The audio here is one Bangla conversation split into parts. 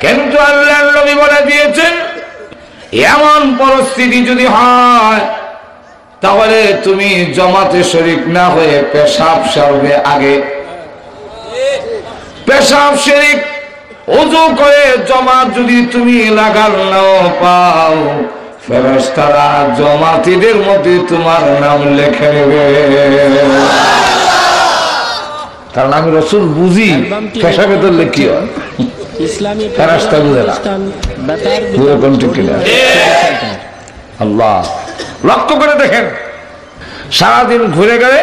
কিন্তু আল্লাহর নবী বলে দিয়েছেন এমন পরিস্থিতি যদি হয় তাহলে তুমি জামাতে শরীক না হয়ে পেশাব সারবে আগে। পেশাব শরীক ওযু করে জামাত যদি তুমি লাগাল নাও পাও, ফেরেশতারা জামাতীদের মধ্যে তোমার নাম লিখে নেবে। কারণ আমি রাসূল বুঝি পেশাবে তো লিখি হয়, ইসলামী ফেরেশতা বুঝে না। আল্লাহ লক্ষ্য করে দেখেন, সারাদিন ঘুরে গেলে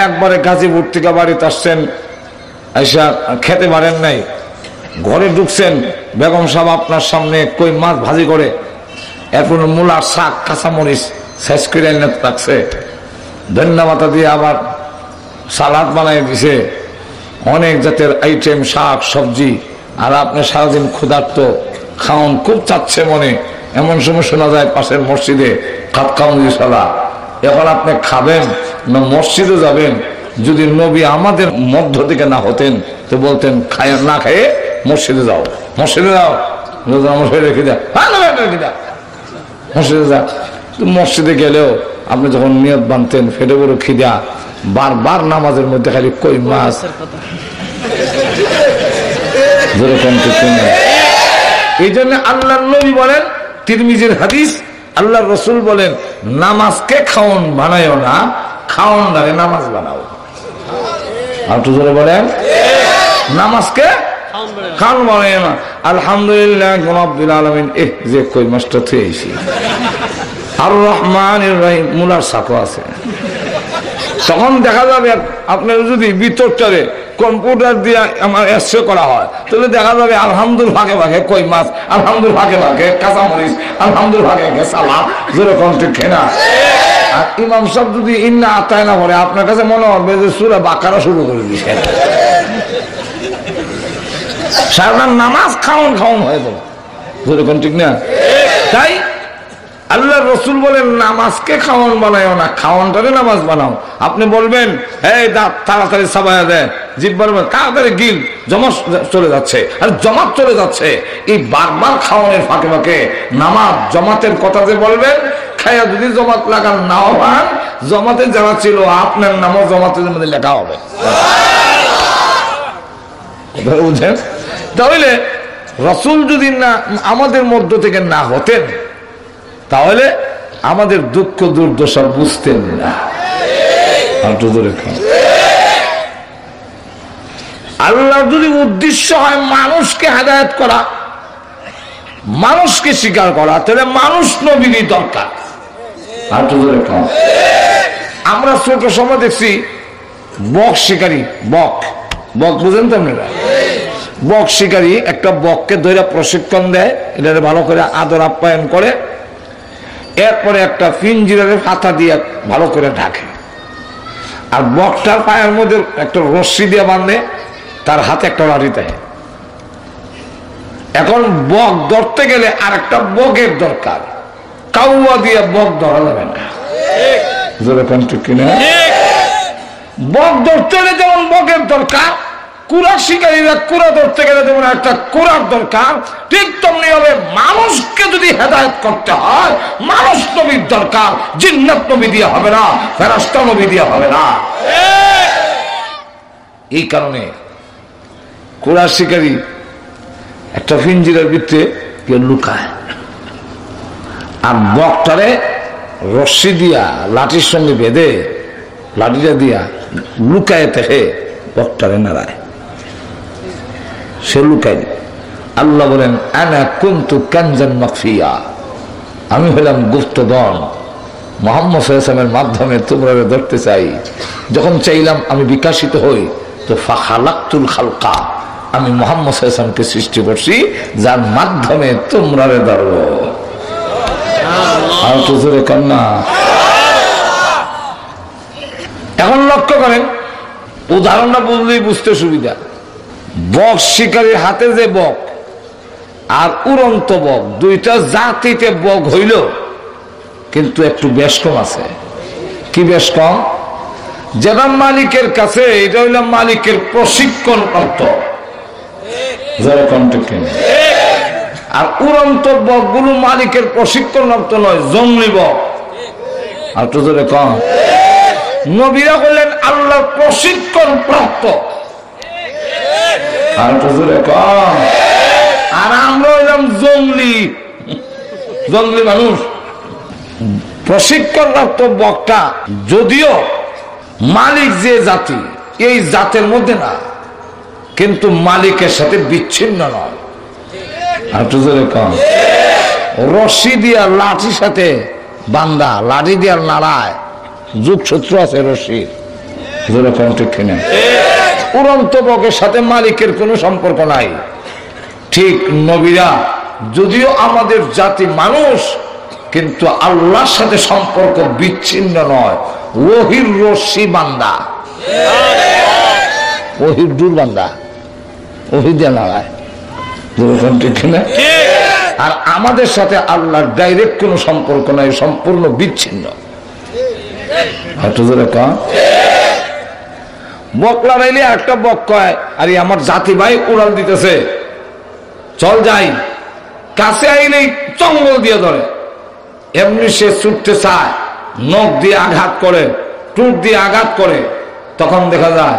একবারে গাজীপুর থেকে বাড়িতে আসছেন, আইসা খেতে পারেন নাই, ঘরে ঢুকছেন, বেগম সাহেব আপনার সামনে কই মাছ ভাজি করে, এরপর মূলার শাক কাঁচামরিচ শেষ করে রাখছে, ধন্যবাদ দিয়ে আবার সালাদ বানাই দিছে, অনেক জাতের আইটেম শাক সবজি, আর আপনি সারাদিন ক্ষুধার্ত, খাওন খুব চাচ্ছে মনে। এমন সময় শোনা যায় পাশের মসজিদে খাতকাউনি সালা, এখন আপনি খাবেন না মসজিদে যাবেন? যদি নবী আমাদের মধ্য থেকে না হতেন তো বলতেন খায় না খেয়ে মসজিদে যাও, মসজিদে যাও, মসজিদে রেখে দেয়, রেখে দেয়, মসজিদে যা। মসজিদে গেলেও আপনি যখন নিয়ত বানতেন ফেটে বড় খিদা, বারবার নামাজের মধ্যে খালি কই মাছ। এই জন্য আল্লাহর নবী বলেন, তিরমিজির হাদিস, আল্লাহর রাসূল বলেন নামাজকে খাওন বানায়ও না, খাওন দ্বারে নামাজ বানাও। আর তো জোরে বলেন নামাজকে খাওন বানায়ও না। আলহামদুলিল্লাহ রাব্বিল আলামিন, যে কই মাছটা থুয়েছি, আর রহমানির রহিম মুলার শাকও আছে। তখন দেখা যাবে আপনার যদি ভিতরটারে কম্পিউটার দিয়ে আমার এসে করা হয় তাহলে দেখা যাবে আলহামদুল ভাগে ভাগে কই মাছ, আলহামদুল ভাগে ভাগে কাঁচামরিচ, আলহামদুল ভাগে ভাগে সালাদ, যেরকম ঠিক না। আর ইমাম সাহেব যদি ইন্না আতায় না পড়ে আপনার কাছে মনে হবে যে সূরা বাকারা শুরু করে দিয়েছে। সারা নামাজ খাওন খাওন হয়ে যাবে, যেরকম ঠিক না। তাই আল্লাহ রসুল বলেন নামাজকে খাওয়ান বানাও না, খাওয়ানটারে নামাজ বানাও। আপনি বলবেন এই দাঁত তাড়াতাড়ি সাবায়া দেয়, জিহ্বার তাড়াতাড়ি গিল, জমাত চলে যাচ্ছে, আর জমাত চলে যাচ্ছে। এই বারবার খাওয়ানোর ফাঁকে ফাঁকে নামাজ জমাতের কথা যে বলবেন, খাইয়া যদি জমাত লাগান নাও পান, জমাতে যারা ছিল আপনার নামও জমাতের মধ্যে লেখা হবে। বুঝছেন? তাহলে রসুল যদি না আমাদের মধ্য থেকে না হতেন তাহলে আমাদের দুঃখ দুর্দশা বুঝতেন না। আল্লাহর যদি উদ্দেশ্য হয় মানুষকে হেদায়েত করা, মানুষকে স্বীকার করা, তাহলে মানুষ নবীরই দরকার। আমরা ছোট সময় দেখছি বক শিকারী, বক বক বুঝেন তো আপনারা? বক শিকারী একটা বককে ধরে প্রশিক্ষণ দেয়, এটা ভালো করে আদর আপ্যায়ন করে, এরপরে একটা পিঞ্জিরারে হাতা দিয়ে ভালো করে ঢাকে, আর বকটার পায়ের মধ্যে একটা রশ্মি দিয়ে বাঁধে, তার হাতে একটা লাঠি দেয়। এখন বক ধরতে গেলে আর একটা বকের দরকার, কাউয়া দিয়ে বক ধরা যাবে না। বক ধরতে গেলে যেমন বকের দরকার, কুড়া শিকারীরা কুড়া ধরতে গেলে যেমন একটা কুড়ার দরকার, ঠিক তেমনি হবে মানুষকে যদি হেদায়েত করতে হয় মানুষ নবীর দরকার। জিন্নাত নবী দিয়ে হবে না, ফেরেশতা নবী দিয়ে হবে না। এই কারণে কুড়া শিকারী একটা পিঞ্জিরার ভিতরে লুকায়, আর বকটারে রশ্মি দিয়া লাঠির সঙ্গে বেঁধে, লাঠিটা দিয়া লুকায় থেকে বকটারে নাড়ায়, সে লুকাই। আল্লাহ বলেন আনা কুনতু কানজান মাখফিয়া, আমি হলাম গুপ্তধন, মুহাম্মদ সাল্লাল্লাহু আলাইহি ওয়াসাল্লামের মাধ্যমে তোমরা ধরতে চাই। যখন চাইলাম আমি বিকাশিত হই, তো ফাখালাকতুল খালকা, আমি মুহাম্মদ সাল্লাল্লাহু আলাইহি ওয়াসাল্লামকে সৃষ্টি করছি যার মাধ্যমে তোমরা ধরবো। আর তো জোরে কান্না। এখন লক্ষ্য করেন, উদাহরণটা বুঝলেই বুঝতে সুবিধা। বক শিকারীর হাতে যে বক আর উড়ন্ত বক, দুইটা জাতিতে বক হইল, কিন্তু একটু বেশ কম আছে। কি বেশ কম? যেটা মালিকের কাছে, এটা হইল মালিকের প্রশিক্ষণ প্রাপ্ত, যেরকম ঠিক কিনা? আর উড়ন্ত বকগুলো মালিকের প্রশিক্ষণপ্রাপ্ত নয়, জঙ্গলি বক। আর তো ধরে কম নবীরা বললেন আল্লাহর প্রশিক্ষণ প্রাপ্ত। আর তো ধরে কম আর আমরা হইলাম জঙ্গলি জঙ্গলি মানুষ। প্রশিক্ষণপ্রাপ্ত বকটা যদিও মালিক যে জাতি এই জাতের মধ্যে না, কিন্তু মালিকের সাথে বিচ্ছিন্ন নয়। আর তো ধরে কম রশি দিয়া লাঠির সাথে বান্দা, লাঠি দিয়া নাড়ায়, যোগসূত্র আছে রশির। যেরকম ঠিক কিনা? উড়ন্ত বকের সাথে মালিকের কোনো সম্পর্ক নাই। ঠিক নবীরা যদিও আমাদের জাতি মানুষ, কিন্তু আল্লাহর সাথে সম্পর্ক বিচ্ছিন্ন নয়। ওহির রশি বান্দা, ওহির দূর বান্দা, ওহি দিয়ে নাড়ায়। যেরকম ঠিক কিনা? আর আমাদের সাথে আল্লাহর ডাইরেক্ট কোনো সম্পর্ক নাই, সম্পূর্ণ বিচ্ছিন্ন। বক লড়াইলে একটা বক কয়, আরে আমার জাতি ভাই উড়াল দিতেছে, চল যাই। কাছে আইলেই চঙ্গল দিয়ে ধরে। এমনি সে ছুটতে চায়, নখ দিয়ে আঘাত করে, টুট দিয়ে আঘাত করে, তখন দেখা যায়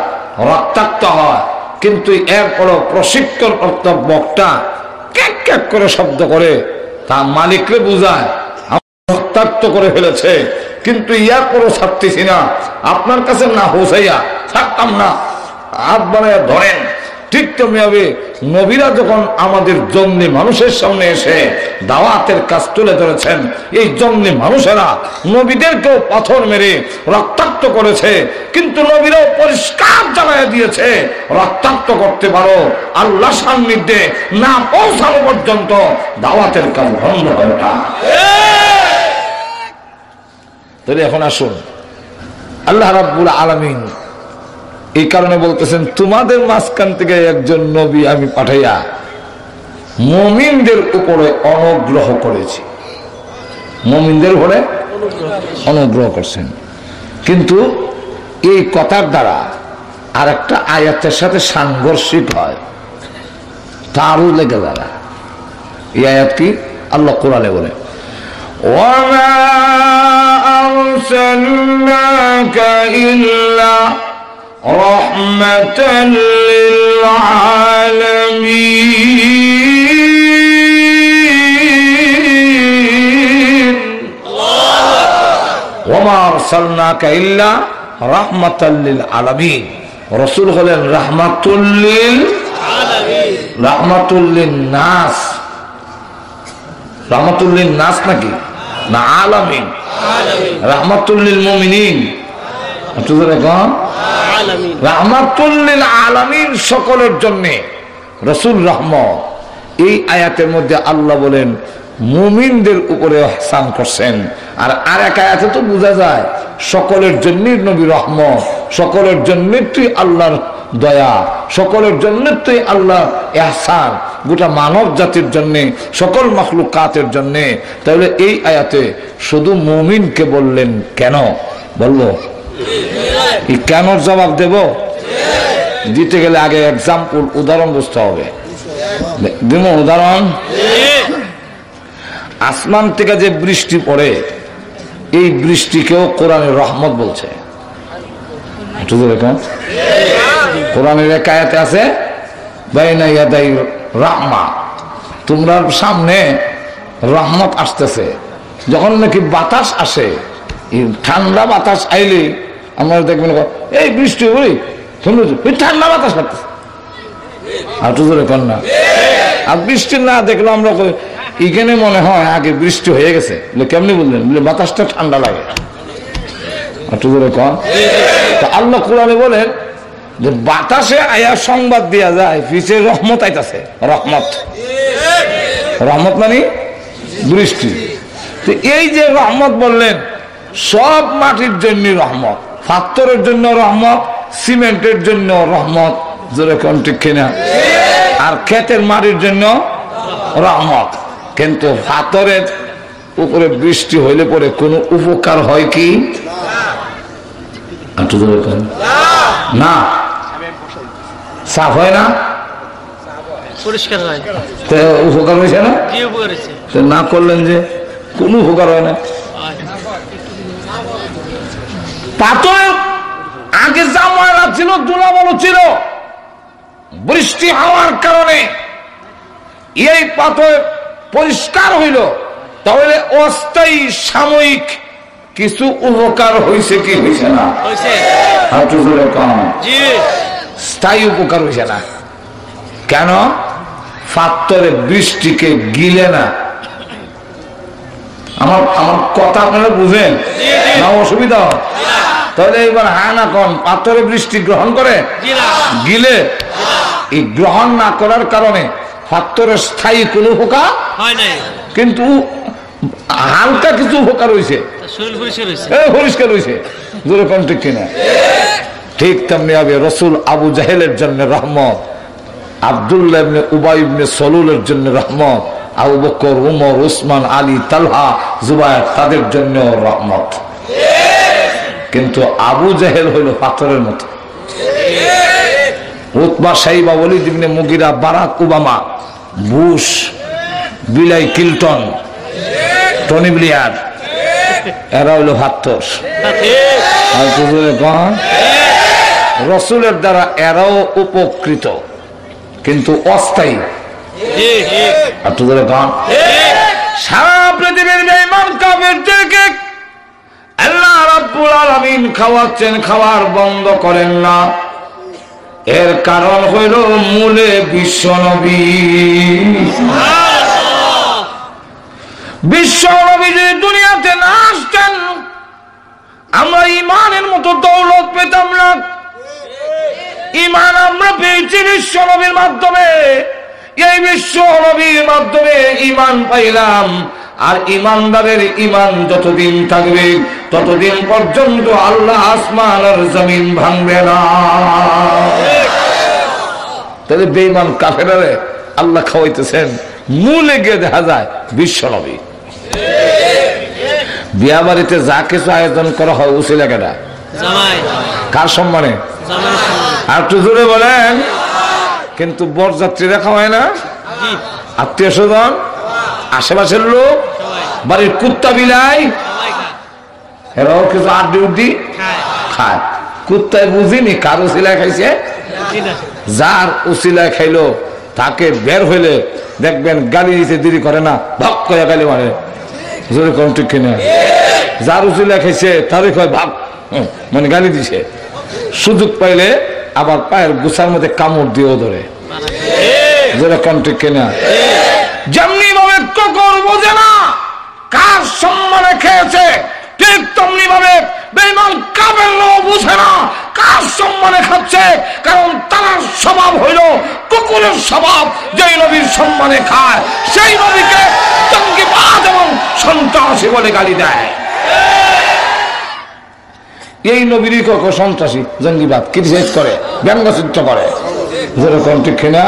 রক্তাক্ত হয়। কিন্তু এরপরও প্রশিক্ষণ বকটা ক্যাক ক্যাক করে শব্দ করে তা মালিককে বুঝায় রক্তাক্ত করে ফেলেছে, কিন্তু ইয়ার পরও ছাড়তেছি না, আপনার কাছে না হোসাইয়া থাকতাম না, হাত বাড়াইয়া ধরেন। ঠিক তেমনি হবে নবীরা যখন আমাদের জঙ্গলি মানুষের সামনে এসে দাওয়াতের কাজ তুলে ধরেছেন, এই জঙ্গলি মানুষেরা নবীদেরকেও পাথর মেরে রক্তাক্ত করেছে, কিন্তু নবীরাও পরিষ্কার জানাইয়া দিয়েছে, রক্তাক্ত করতে পারো, আল্লাহ সান্নিধ্যে না পৌঁছানো পর্যন্ত দাওয়াতের কাজ বন্ধ হবে না। তাহলে এখন আসুন, আল্লাহ রাব্বুল আলামিন এই কারণে বলতেছেন, তোমাদের মাঝখান থেকে একজন নবী আমি পাঠাইয়া মুমিনদের উপরে অনুগ্রহ করেছি। মুমিনদের উপরে অনুগ্রহ করছেন, কিন্তু এই কথার দ্বারা আর একটা আয়াতের সাথে সাংঘর্ষিক হয়, তারও লেগে দ্বারা। এই আয়াত কি? আল্লাহ কোরআনে বলে, ওয়ামা আরসালনাকা ইল্লা রাহমাতাল লিল আলামিন। ওয়ামা আরসালনাকা ইল্লা রাহমাতাল লিল আলামিন। রাসূল হলেন রাহমাতুল লিল আলামিন, রাহমাতুল লিন নাস। রাহমাতুল লিন নাস নাকি না আলামিন? রাহমাতুল লিল মুমিনিন, রাহমাতুল লিল আলামিন, সকলের জন্য রাসূল রহমত। এই আয়াতের মধ্যে আল্লাহ বলেন মুমিনদের উপরে ইহসান করছেন, আর আরেক আয়াতে তো বোঝা যায় সকলের জন্যই নবী রহমত, সকলের জন্য তুই আল্লাহর দয়া, সকলের জন্য তুই আল্লাহ ইহসান, গোটা মানব জাতির জন্য, সকল মাখলুকাতের জন্য। তাহলে এই আয়াতে শুধু মুমিনকে বললেন কেন? বলবো এই কেনর জবাব দেব? দিতে গেলে আগে এক্সাম্পল, উদাহরণ বুঝতে হবে। দেব উদাহরণ। আসমান থেকে যে বৃষ্টি পড়ে, এই বৃষ্টিকেও কোরআনের রহমত বলছে। কোরআনের এক আয়াতে আছে বাইনা ইয়াদাই রাহমা, তোমরা সামনে রহমত আসতেছে। যখন নাকি বাতাস আসে, ঠান্ডা বাতাস আইলে আমরা দেখবেন এই বৃষ্টি বলি ঠান্ডা বাতাস আসতেছে, আর তো ধরে কন্যা। আর বৃষ্টি না দেখলে আমরা এখানে মনে হয় আগে বৃষ্টি হয়ে গেছে। কেমনি বললেন? বাতাসটা ঠান্ডা লাগে। আল্লাহ কোরআনে বলেন যে বাতাসে আয়া সংবাদ দেওয়া যায় পিছে রহমত আইতাছে। রহমত, রহমত মানে বৃষ্টি। তো এই যে রহমত বললেন, সব মাটির জন্য রহমত, পাথরের জন্য রহমত, সিমেন্টের জন্য রহমত, যেরকম ঠিক কিনা? আর ক্ষেতের মাটির জন্য রহমত। কিন্তু পাথরের উপরে বৃষ্টি হইলে পরে কোনো উপকার হয় কি না? সাফ হয় না? পরিষ্কার হয়। তো উপকার হয়েছে না? জি উপকার হয়েছে। তো না করলেন যে কোনো উপকার হয় না। পাথর আগে যা ময়লা ছিল, ধুলাবালু ছিল, বৃষ্টি হওয়ার কারণে এই পাথর পরিষ্কার হইল, তাহলে অস্থায়ী সাময়িক কিছু উপকার হয়েছে কি হয়েছে না? স্থায়ী উপকার হয়েছে না। কেন? পাথরে বৃষ্টিকে গিলে না। আমার কথা আপনারা বুঝেন না? অসুবিধা হয় তাহলে এবার হ্যাঁ না কোন পাথরে বৃষ্টি গ্রহণ করে গিলে, এই গ্রহণ না করার কারণে পাথরের স্থায়ী কোনো উপকার হয় নাই, কিন্তু হালকা কিছু উপকার হয়েছে, পরিষ্কার হয়েছে। যেরকম ঠিক কিনা? ঠিক তেমনি হবে রসুল আবু জাহেলের জন্য রহমত, আব্দুল্লাহ ইবনে উবাই ইবনে সলুলের জন্য রহমত, আবু বকর, উমর, উসমান, আলী, তালহা, জুবায়ের তাদের জন্য রহমত। কিন্তু আবু জাহেল হইল পাথরের মতো। উতবা, সাইবা, ওয়ালিদ ইবনে মুগিরা, বারাক ওবামা, বুশ, বিলাই ক্লিনটন, টনি ব্লেয়ার, এরা হইল পাথর। রসুলের দ্বারা এরাও উপকৃত, কিন্তু অস্থায়ী। সারা পৃথিবীর বেঈমান কাফেরদেরকে আল্লাহ রাব্বুল আলামিন খাওয়াচ্ছেন, খাওয়ার বন্ধ করেন না। এর কারণ হইল মূলে বিশ্বনবী। বিশ্বনবী যদি দুনিয়াতে না আসতেন, আমরা ইমানের মতো দৌলত পেতাম না। ইমান আমরা পেয়েছি বিশ্বনবীর মাধ্যমে। এই বিশ্বনবীর মাধ্যমে ইমান পাইলাম। আর ইমানদারের ইমান যতদিন থাকবে ততদিন পর্যন্ত আল্লাহ আসমান আর জমিন ভাঙবে না। তাহলে বেঈমান কাফেররে আল্লাহ খাওয়াইতেছেন, মূলে গিয়ে দেখা যায় বিশ্বনবী। বিয়া বাড়িতে যা কিছু আয়োজন করা হয় উসিলা কেনা কার সম্মানে? আর একটু জোরে বলেন। কিন্তু বরযাত্রীরা খাওয়ায় না, আত্মীয় স্বজন, আশেপাশের লোক, বাড়ির কুত্তা বিলাই, এরাও কিছু আড্ডি উড্ডি খায়। কুত্তায় বুঝিনি কার উসিলায় খাইছে, যার উসিলায় খাইলো তাকে বের হইলে দেখবেন গালি দিতে দেরি করে না, ভাগ করে গালি মারে। জোরে কোন ঠিক কিনা? যার উসিলায় খাইছে তারই কয় ভাগ, মানে গালি দিছে। সুযোগ পাইলে আবার পায়ের গুছার মধ্যে কামড় দিয়েও ধরে। জোরে কোন ঠিক কিনা? যেমনি ভাবে কুকুর বোঝে না কার সম্মানে খেয়েছে, ঠিক তেমনি ভাবে বেঈমান কাফেররাও বুঝে না কার সম্মানে খাচ্ছে। কারণ তার স্বভাব হইল কুকুরের স্বভাব। যেই নবীর সম্মানে খায় সেই নবীকে জঙ্গিবাদ এবং সন্ত্রাসী বলে গালি দেয়। এই নবীরই কত সন্ত্রাসী, জঙ্গিবাদ ক্রিটিসাইজ করে, ব্যঙ্গচিত্র করে। যেরকম ঠিক কিনা?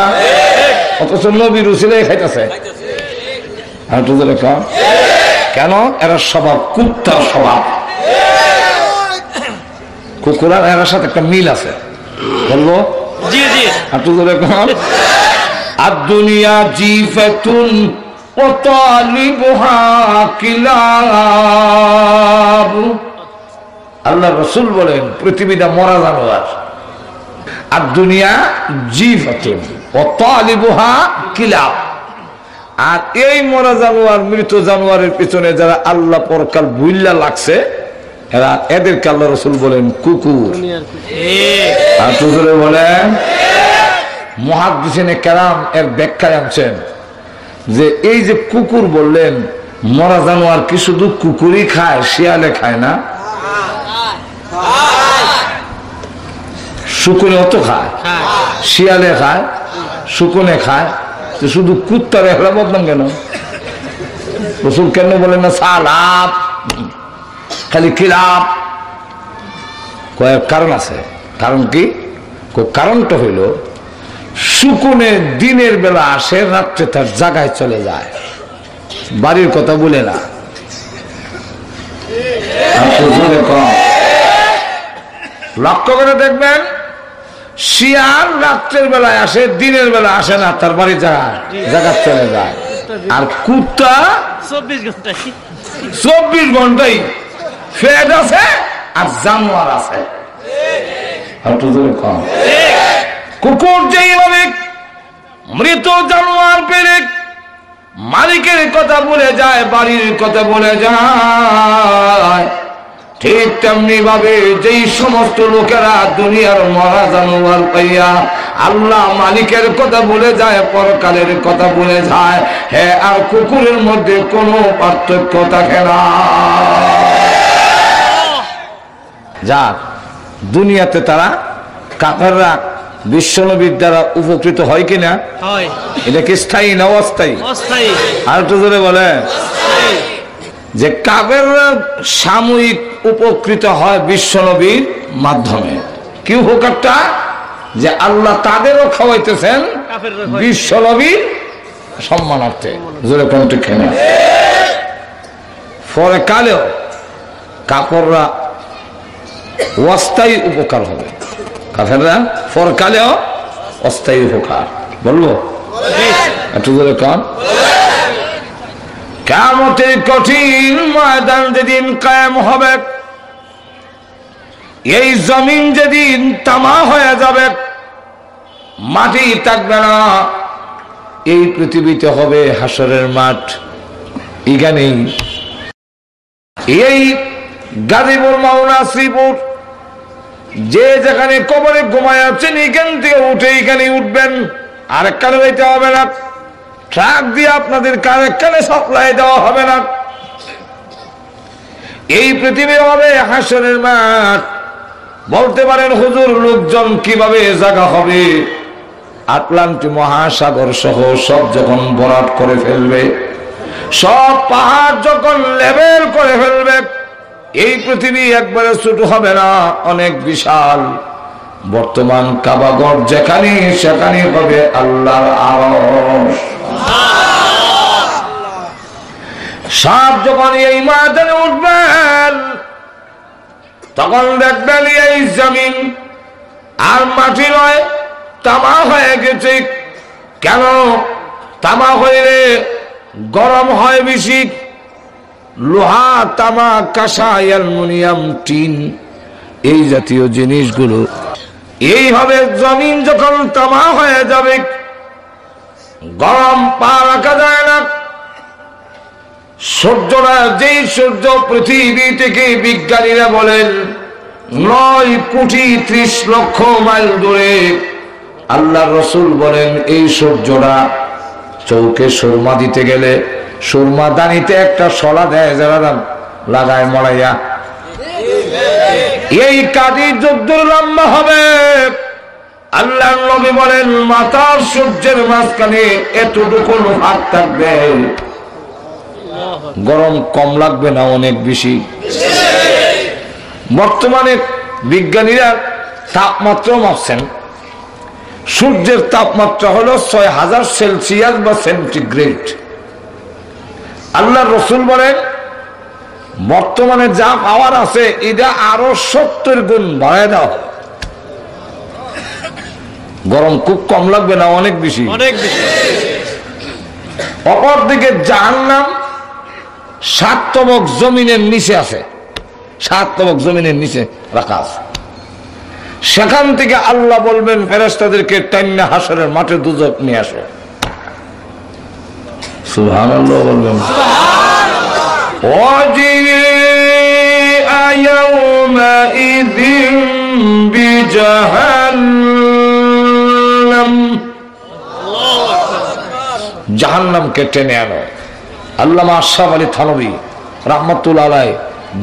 অথচ নবীর উসিলায় খাইতেছে। কেন? এরা স্বভাব কুত্তার স্বভাব। কুকুর আর এর সাথে একটা মিল আছে, বললো আদ-দুনিয়া জিফাতুন ওয়া তালিবুহা কিলাব। আল্লাহ রাসূল বলেন পৃথিবীটা মরা জানোয়ার। আদ-দুনিয়া জিফাতুন ওয়া তালিবুহা কিলাব। আর এই মরা জানোয়ার, মৃত জানোয়ারের পিছনে যারা আল্লাহ পরকাল বুইল্লা লাগছে, এরা এদেরকে আল্লাহ রাসূল বলেন কুকুর। আর তুজুরে বলেন মুহাদ্দিসিনে কেরাম এর ব্যাখ্যায় আনছেন যে এই যে কুকুর বললেন, মরা জানোয়ার কি শুধু কুকুরই খায়, শিয়ালে খায় না? শুকুনে তো খায়, শিয়ালে খায়, শুকুনে খায়, শুধু কুত্তার একলা বদনাম কেন? রাসূল কেন বলেন না সালাব, খালি কিলাব? কয়েক কারণ আছে। কারণ কি? কারণটা হইল শুকুনে দিনের বেলা আসে, রাত্রে তার জায়গায় চলে যায়, বাড়ির কথা বলে না। লক্ষ্য করে দেখবেন শিয়াল রাত্রের বেলায় আসে, দিনের বেলা আসে না, তার বাড়ি জায়গা চলে যায়। আর কুত্তা 24 ঘন্টাই ফেড আছে আর জানোয়ার আছে। কুকুর যেইভাবে মৃত জানোয়ার পেলে মালিকের কথা বলে যায়, বাড়ির কথা বলে যায়, ঠিক তেমনি ভাবে যেই সমস্ত লোকেরা দুনিয়ার মরা জানোয়ার পাইয়া আল্লাহ মালিকের কথা বলে যায়, পরকালের কথা বলে যায়, হ্যাঁ, আর কুকুরের মধ্যে কোনো পার্থক্য থাকে না। যাক, দুনিয়াতে তারা কাফেররা বিশ্বনবীর দ্বারা উপকৃত হয় কিনা? এটা কি স্থায়ী না অস্থায়ী? আর একটু জোরে বলে যে কাফেররা সাময়িক উপকৃত হয় বিশ্বনবীর মাধ্যমে। কি উপকারটা? যে আল্লাহ তাদেরও খাওয়াইতেছেন বিশ্বনবীর সম্মানার্থে। জোরে কোন ঠিক না? পরে কালেও কাফেররা অস্থায়ী উপকার হবে, কাফেররা পরকালেও অস্থায়ী উপকার। বলবো একটু জোরে কান। কিয়ামতের কঠিন ময়দান যেদিন কায়েম হবে, এই জমিন যেদিন তামা হয়ে যাবে, মাটি থাকবে না, এই পৃথিবীতে হবে হাসরের মাঠ। এখানেই এই গাজীপুর, মাওনা, শ্রীপুর, যে যেখানে কবরে ঘুমায় আছেন এখান থেকে উঠে এখানে উঠবেন, আরেক কানে যাইতে হবে না, ট্রাক দিয়ে আপনাদের আরেক কানে সাপ্লাই দেওয়া হবে না। এই পৃথিবী হবে হাসরের মাঠ। বলতে পারেন হুজুর, লোকজন কিভাবে জায়গা হবে? আটলান্টিক মহাসাগর সহ সব যখন ভরাট করে ফেলবে, সব পাহাড় যখন লেভেল করে ফেলবে, এই পৃথিবী একবারে ছোট হবে না, অনেক বিশাল। বর্তমান কাবাগর যেখানে সেখানে হবে আল্লাহর আরশ। সব যখন এই ময়দানে উঠবেন, তখন দেখবেন এই জমিন আর মাটি নয়, তামা হয়ে গেছে। কেন? তামা হইলে গরম হয় বেশি। লোহা, তামা, কাঁসা, অ্যালুমিনিয়াম, টিন, এই জাতীয় জিনিসগুলো এইভাবে জমিন যখন তামা হয়ে যাবে, গরম পা রাখা যায় না। সূর্যটা, যেই সূর্য পৃথিবী থেকে বিজ্ঞানীরা বলেন 9,30,00,000 মাইল দূরে, আল্লাহ রসুল বলেন এই সূর্যটা চৌকে সুরমা দিতে গেলে সুরমা দানিতে একটা শলা দেয়, যারা লাগায় মরাইয়া, এই কাজী যদ্দুর লম্বা হবে। আল্লাহ নবী বলেন মাথার সূর্যের মাঝখানে এতটুকু হাত থাকবে, গরম কম লাগবে না, অনেক বেশি। বর্তমানে বিজ্ঞানীরা তাপমাত্রা মাপছেন, সূর্যের তাপমাত্রা হলো 6000 সেলসিয়াস বা সেন্টিগ্রেড। আল্লাহ রসুল বলেন বর্তমানে যা পাওয়ার আছে এটা আরো 70 গুণ বাড়ায় দাও, গরম খুব কম লাগবে না, অনেক বেশি। অপরদিকে জাহান্নাম 7 তবক জমিনের নিচে আছে, 7 তবক জমিনের নিচে রাখা আছে। সেখান থেকে আল্লাহ বলবেন ফেরেশতাদেরকে টাইন্না হাসরের মাঠে দুজক নিয়ে আসো। সুবহানাল্লাহ বলবেন। জাহান্নামকে টেনে আনো। আল্লামা আশরাফ আলী থানভী রাহমাতুল্লাহ আলাইহি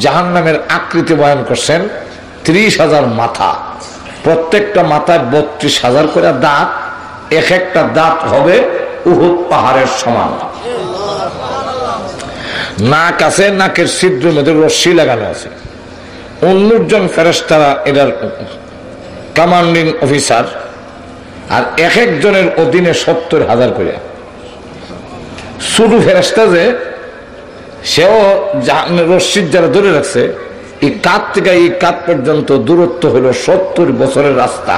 জাহান্নামের আকৃতি বয়ান করছেন। 30,000 মাথা, প্রত্যেকটা মাথায় 32,000 করে দাঁত, এক একটা দাঁত হবে উহুদ পাহাড়ের সমান। নাক আছে, নাকের ছিদ্রের মধ্যে রশ্মি লাগানো আছে। 19 জন ফেরেশতারা এটার কমান্ডিং অফিসার, আর এক একজনের অধীনে 70,000 করে। শুধু ফেরেশতা যে সেও রশ্মির যারা ধরে রাখছে, এই কাত থেকে এই কাত পর্যন্ত দূরত্ব হলো 70 বছরের রাস্তা।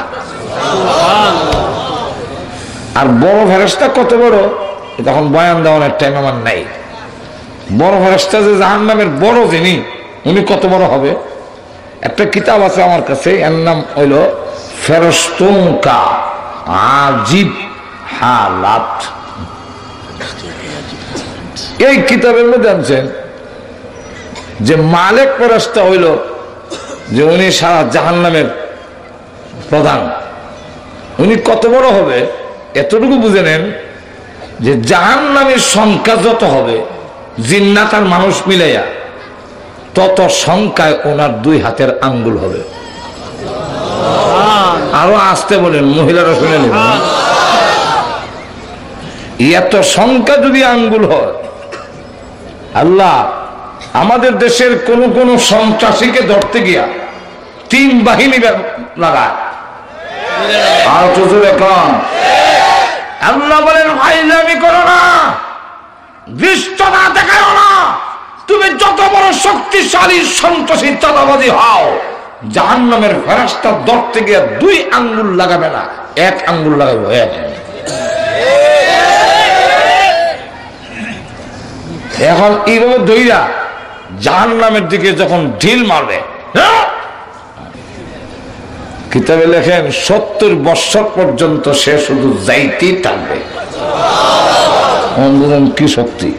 আর বড় ফেরেশতা কত বড় তখন বয়ান দেওয়ার টাইম আমার নাই। বড় ফেরেশতা যে জাহান্নামের বড় যিনি উনি কত বড় হবে, একটা কিতাব আছে আমার কাছে, এর নাম হইল ফেরেশতুনকা আজিব হালাত। এই কিতাবের মধ্যে আনছেন যে মালিক ফেরেশতা হইল যে উনি সারা জাহান্নামের প্রধান, উনি কত বড় হবে এতটুকু বুঝে নেন যে জাহান্নামের সংখ্যা যত হবে জিন্নাত আর মানুষ মিলাইয়া তত সংখ্যায় ওনার 2 হাতের আঙ্গুল হবে। আরো আসতে বলেন, মহিলারা শুনে নেবেন। এত সংখ্যা যদি আঙ্গুল হয়, আল্লাহ আমাদের দেশের কোন কোন সন্ত্রাসীকে ধরতে গিয়া 3 বাহিনী লাগায়। আর তো জোরে কম। আল্লাহ বলেন ফাইজলামি করো না, দৃষ্টতা দেখাও না। তুমি যত বড় শক্তিশালী সন্ত্রাসী চাঁদাবাজি হও, জাহান্নামের ফেরেশতা ধরতে গিয়ে 2 আঙ্গুল লাগাবে না, 1 আঙ্গুল লাগাবে। এখন এইভাবে দইরা জাহান্নামের দিকে যখন ঢিল মারবে, কিতাবে লেখেন 70 বছর পর্যন্ত সে শুধু যাইতেই থাকবে। কি শক্তি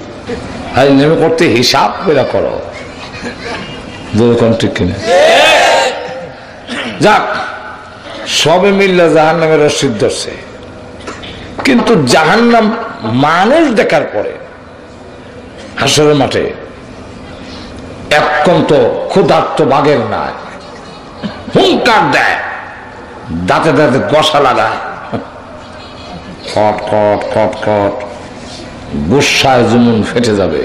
হাই নেমে করতে হিসাব করে করো, ঠিক কিনা? যাক, সবে মিল্লা জাহান্নামের রশিদ ধরছে, কিন্তু জাহান্নাম মানুষ দেখার পরে হাসরের মাঠে একান্ত ক্ষুধার্ত বাঘের নাই হুঙ্কার দেয়, দাঁতে দাঁতে কষা লাগায়, খট খট খট খট, গুসায় জুমুন ফেটে যাবে।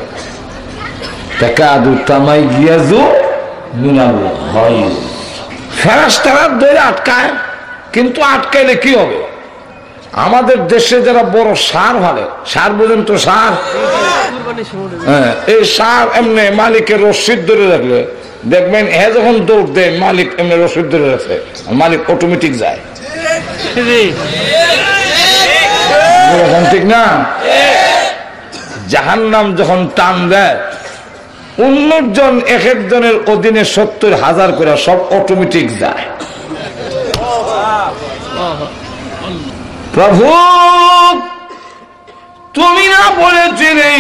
ফেরেশতারা ধরে আটকায়, কিন্তু আটকাইলে কি হবে? আমাদের দেশে যারা বড় সার হলে, সার বোঝেন তো, সার, এই সার এমনি মালিকের রশিদ ধরে রাখলে দেখবেন যখন দৌড় দেয় মালিক এমনি রশিদ ধরে রাখে, মালিক অটোমেটিক যায়। ঠিক না? জাহান্নাম যখন টান দেয় 19 জন এক একজনের অধীনে 70,000 করে সব অটোমেটিক যায়। প্রভু তুমি না বলেছিলে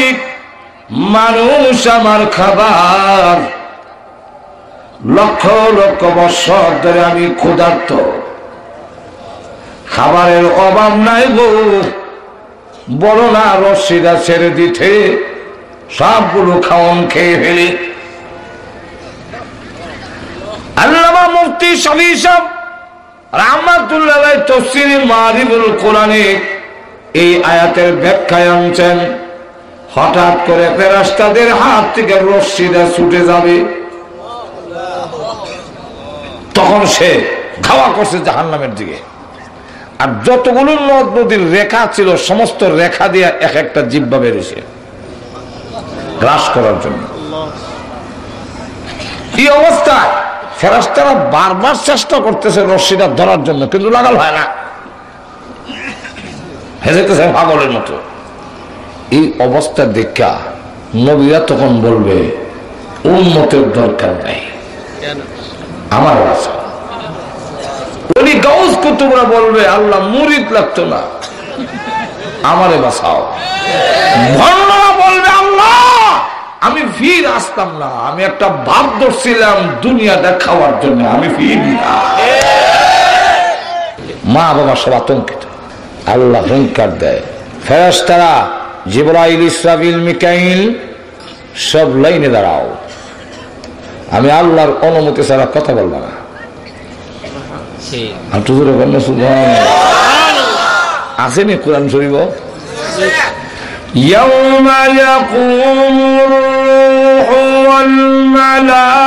মানুষ আমার খাবার, লক্ষ লক্ষ বছর ধরে আমি ক্ষুধার্ত, খাবারের অভাব নাই গো, বলো না রশিদা ছেড়ে দিতে, সবগুলো খাওয়ান খেয়ে ফেলি। আল্লামা মুফতি শফি সাহেব রাহমাতুল্লাহ আলাইহি তাফসীরে মারিফুল কোরআনে এই আয়াতের ব্যাখ্যায় আনছেন, হঠাৎ করে ফেরেশতাদের হাত থেকে রশিদা ছুটে যাবে, তখন সে ধাওয়া করছে জাহান্নামের দিকে। আর যতগুলো নদ নদীর রেখা ছিল সমস্ত রেখা দিয়ে এক একটা জিহ্বা বেরিয়েছে গ্রাস করার জন্য। এই অবস্থায় ফেরেশতারা বারবার চেষ্টা করতেছে রশিটা ধরার জন্য, কিন্তু লাগাল হয় না, হেজেতেছে পাগলের মতো। এই অবস্থা দেখা নবীরা তখন বলবে উম্মতের দরকার নাই, আমার আছে। উনি গাউস কুতুবরা বলবে আল্লাহ মুরিদ লাগতো না, আমারে বাঁচাও। ভণ্ডরা বলবে আল্লাহ আমি ফির আসতাম না, আমি একটা ভাব ধরছিলাম দুনিয়াটা খাওয়ার জন্য, আমি ফির না। মা বাবা সব আতঙ্কিত। আল্লাহ হুঙ্কার দেয়, ফেরেশতারা জিবরাইল ইসরাফিল মিকাইল সব লাইনে দাঁড়াও, আমি আল্লাহর অনুমতি ছাড়া কথা বলবো না। আসেনি কোরআন শরীফ, ইয়াউমা ইয়াকুমুর রূহু ওয়াল মালাইকাতু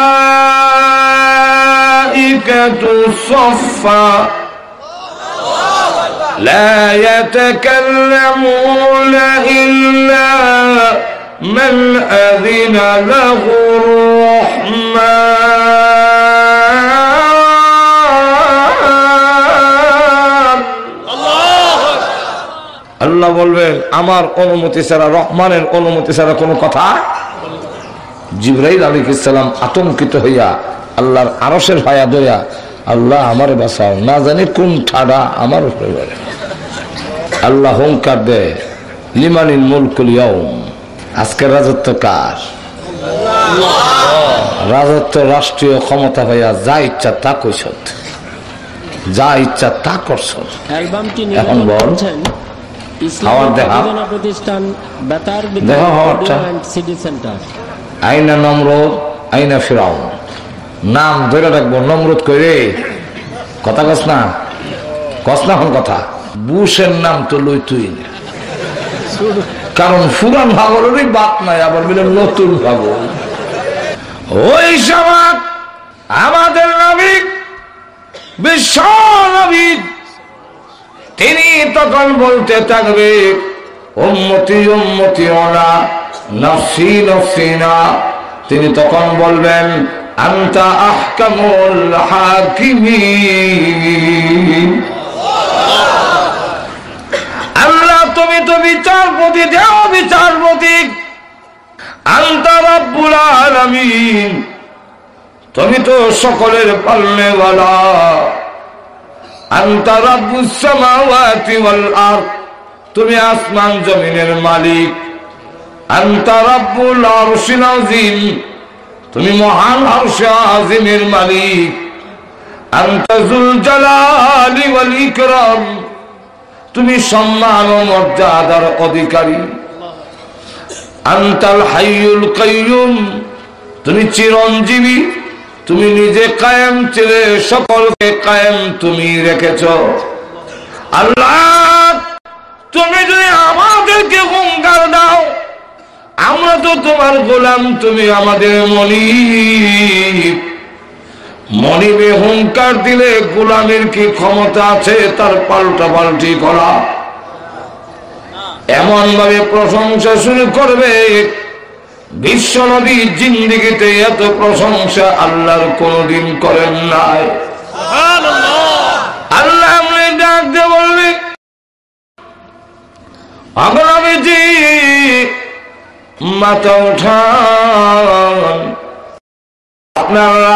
সাফফা লা ইয়াতাকাল্লামুনা ইল্লা মান আযিনা লাহুর রাহমান। আমার অনুমতি ছাড়া, রহমানের অনুমতি ছাড়া কোনো কথা। জিবরাইল আলাইহিস সালাম আতঙ্কিত হইয়া আল্লাহর আরশের হায়া দয়া, আল্লাহ আমারে বাঁচাও, না জানি কোন ঠাডা আমার উপরে বলে। আল্লাহ হুঙ্কার দেয়, লিমানিল মুলকুল ইয়াউম, আজকের রাজত্ব কার? রাজত্ব রাষ্ট্রীয় ক্ষমতা হইয়া যা ইচ্ছা তা কইছ, যা ইচ্ছা তা করছ। এখন বল, প্রতিষ্ঠান আইনা নমরুদ, আইনা ফিরাউন, নাম ধরে রাখবো। নমরুদ কইরে কথা কস না, কস না এখন কথা। বুশের নাম তো লই তুই না, কারণ পুরান ভাগরেরই বাত নাই, আবার বলে নতুন ভাগর। ওই সময় আমাদের নবী, বিশ্ব নবী, তিনি তখন বলতে থাকবে, উম্মতি উম্মতি ওনা, নফসি নফসি না। তিনি তখন বলবেন, আনতা আহকামুল হাকিমিন, আল্লাহ তুমি তো বিচারপতি, দেও বিচারপতি। আনতা রাব্বুল আলামিন, তুমি তো সকলের পালনেওয়ালা। আনতা রাব্বুস সামাওয়াতি ওয়াল আরদ, তুমি আসমান জমিনের মালিক। আনতা রাব্বুল আরশিল আযীম, তুমি মহান আরশে আযীমের মালিক। আনতা যুল জালালি ওয়াল ইকরাম, তুমি সম্মান ও মর্যাদার অধিকারী। আনতাল হাইয়ুল কাইয়ুম, তুমি চিরঞ্জীবী, তুমি নিজে কায়েম ছিলে, সকলকে কায়েম তুমি রেখেছ। আল্লাহ তুমি যদি আমাদেরকে হুঙ্কার দাও, আমরা তো তোমার গোলাম, তুমি আমাদের মনিব। মনিবে হুঙ্কার দিলে গোলামের কি ক্ষমতা আছে তার পাল্টা পাল্টি করা? এমন ভাবে প্রশংসা শুরু করবে, বিশ্ব নবী জিন্দেগিতে এত প্রশংসা আল্লাহর কোনদিন করেন নাই। আল্লাহ ডাক দিয়ে বলবে, নবীজি মাথা উঠান, আপনারা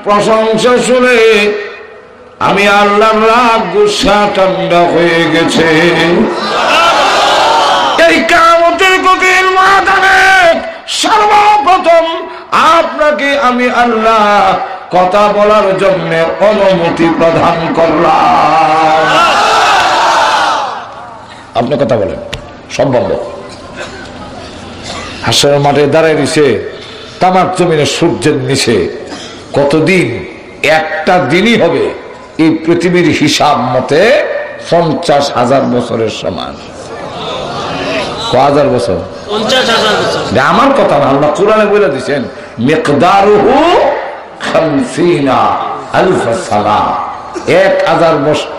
প্রশংসা শুনে আমি আল্লাহর রাগ গুসা ঠান্ডা হয়ে গেছে। এই কিয়ামতের কঠিন ময়দানে সর্বপ্রথম আপনাকে আমি আল্লাহ কথা বলার জন্য অনুমতি প্রদান করলাম। আপনি কথা বলেন, সম্ভব। হাসরের মাঠে দাঁড়ায় দিছে তামাক জমিনে সূর্যের নিচে কতদিন? একটা দিনই হবে এই পৃথিবীর হিসাব মতে 50,000 বছরের সমান। 1000 বছর? 50,000 বছর। আমার কথা না, আল্লাহ কুরআনে বলে দিয়েছেন, মিকদারুহু 50 আলফ সানা,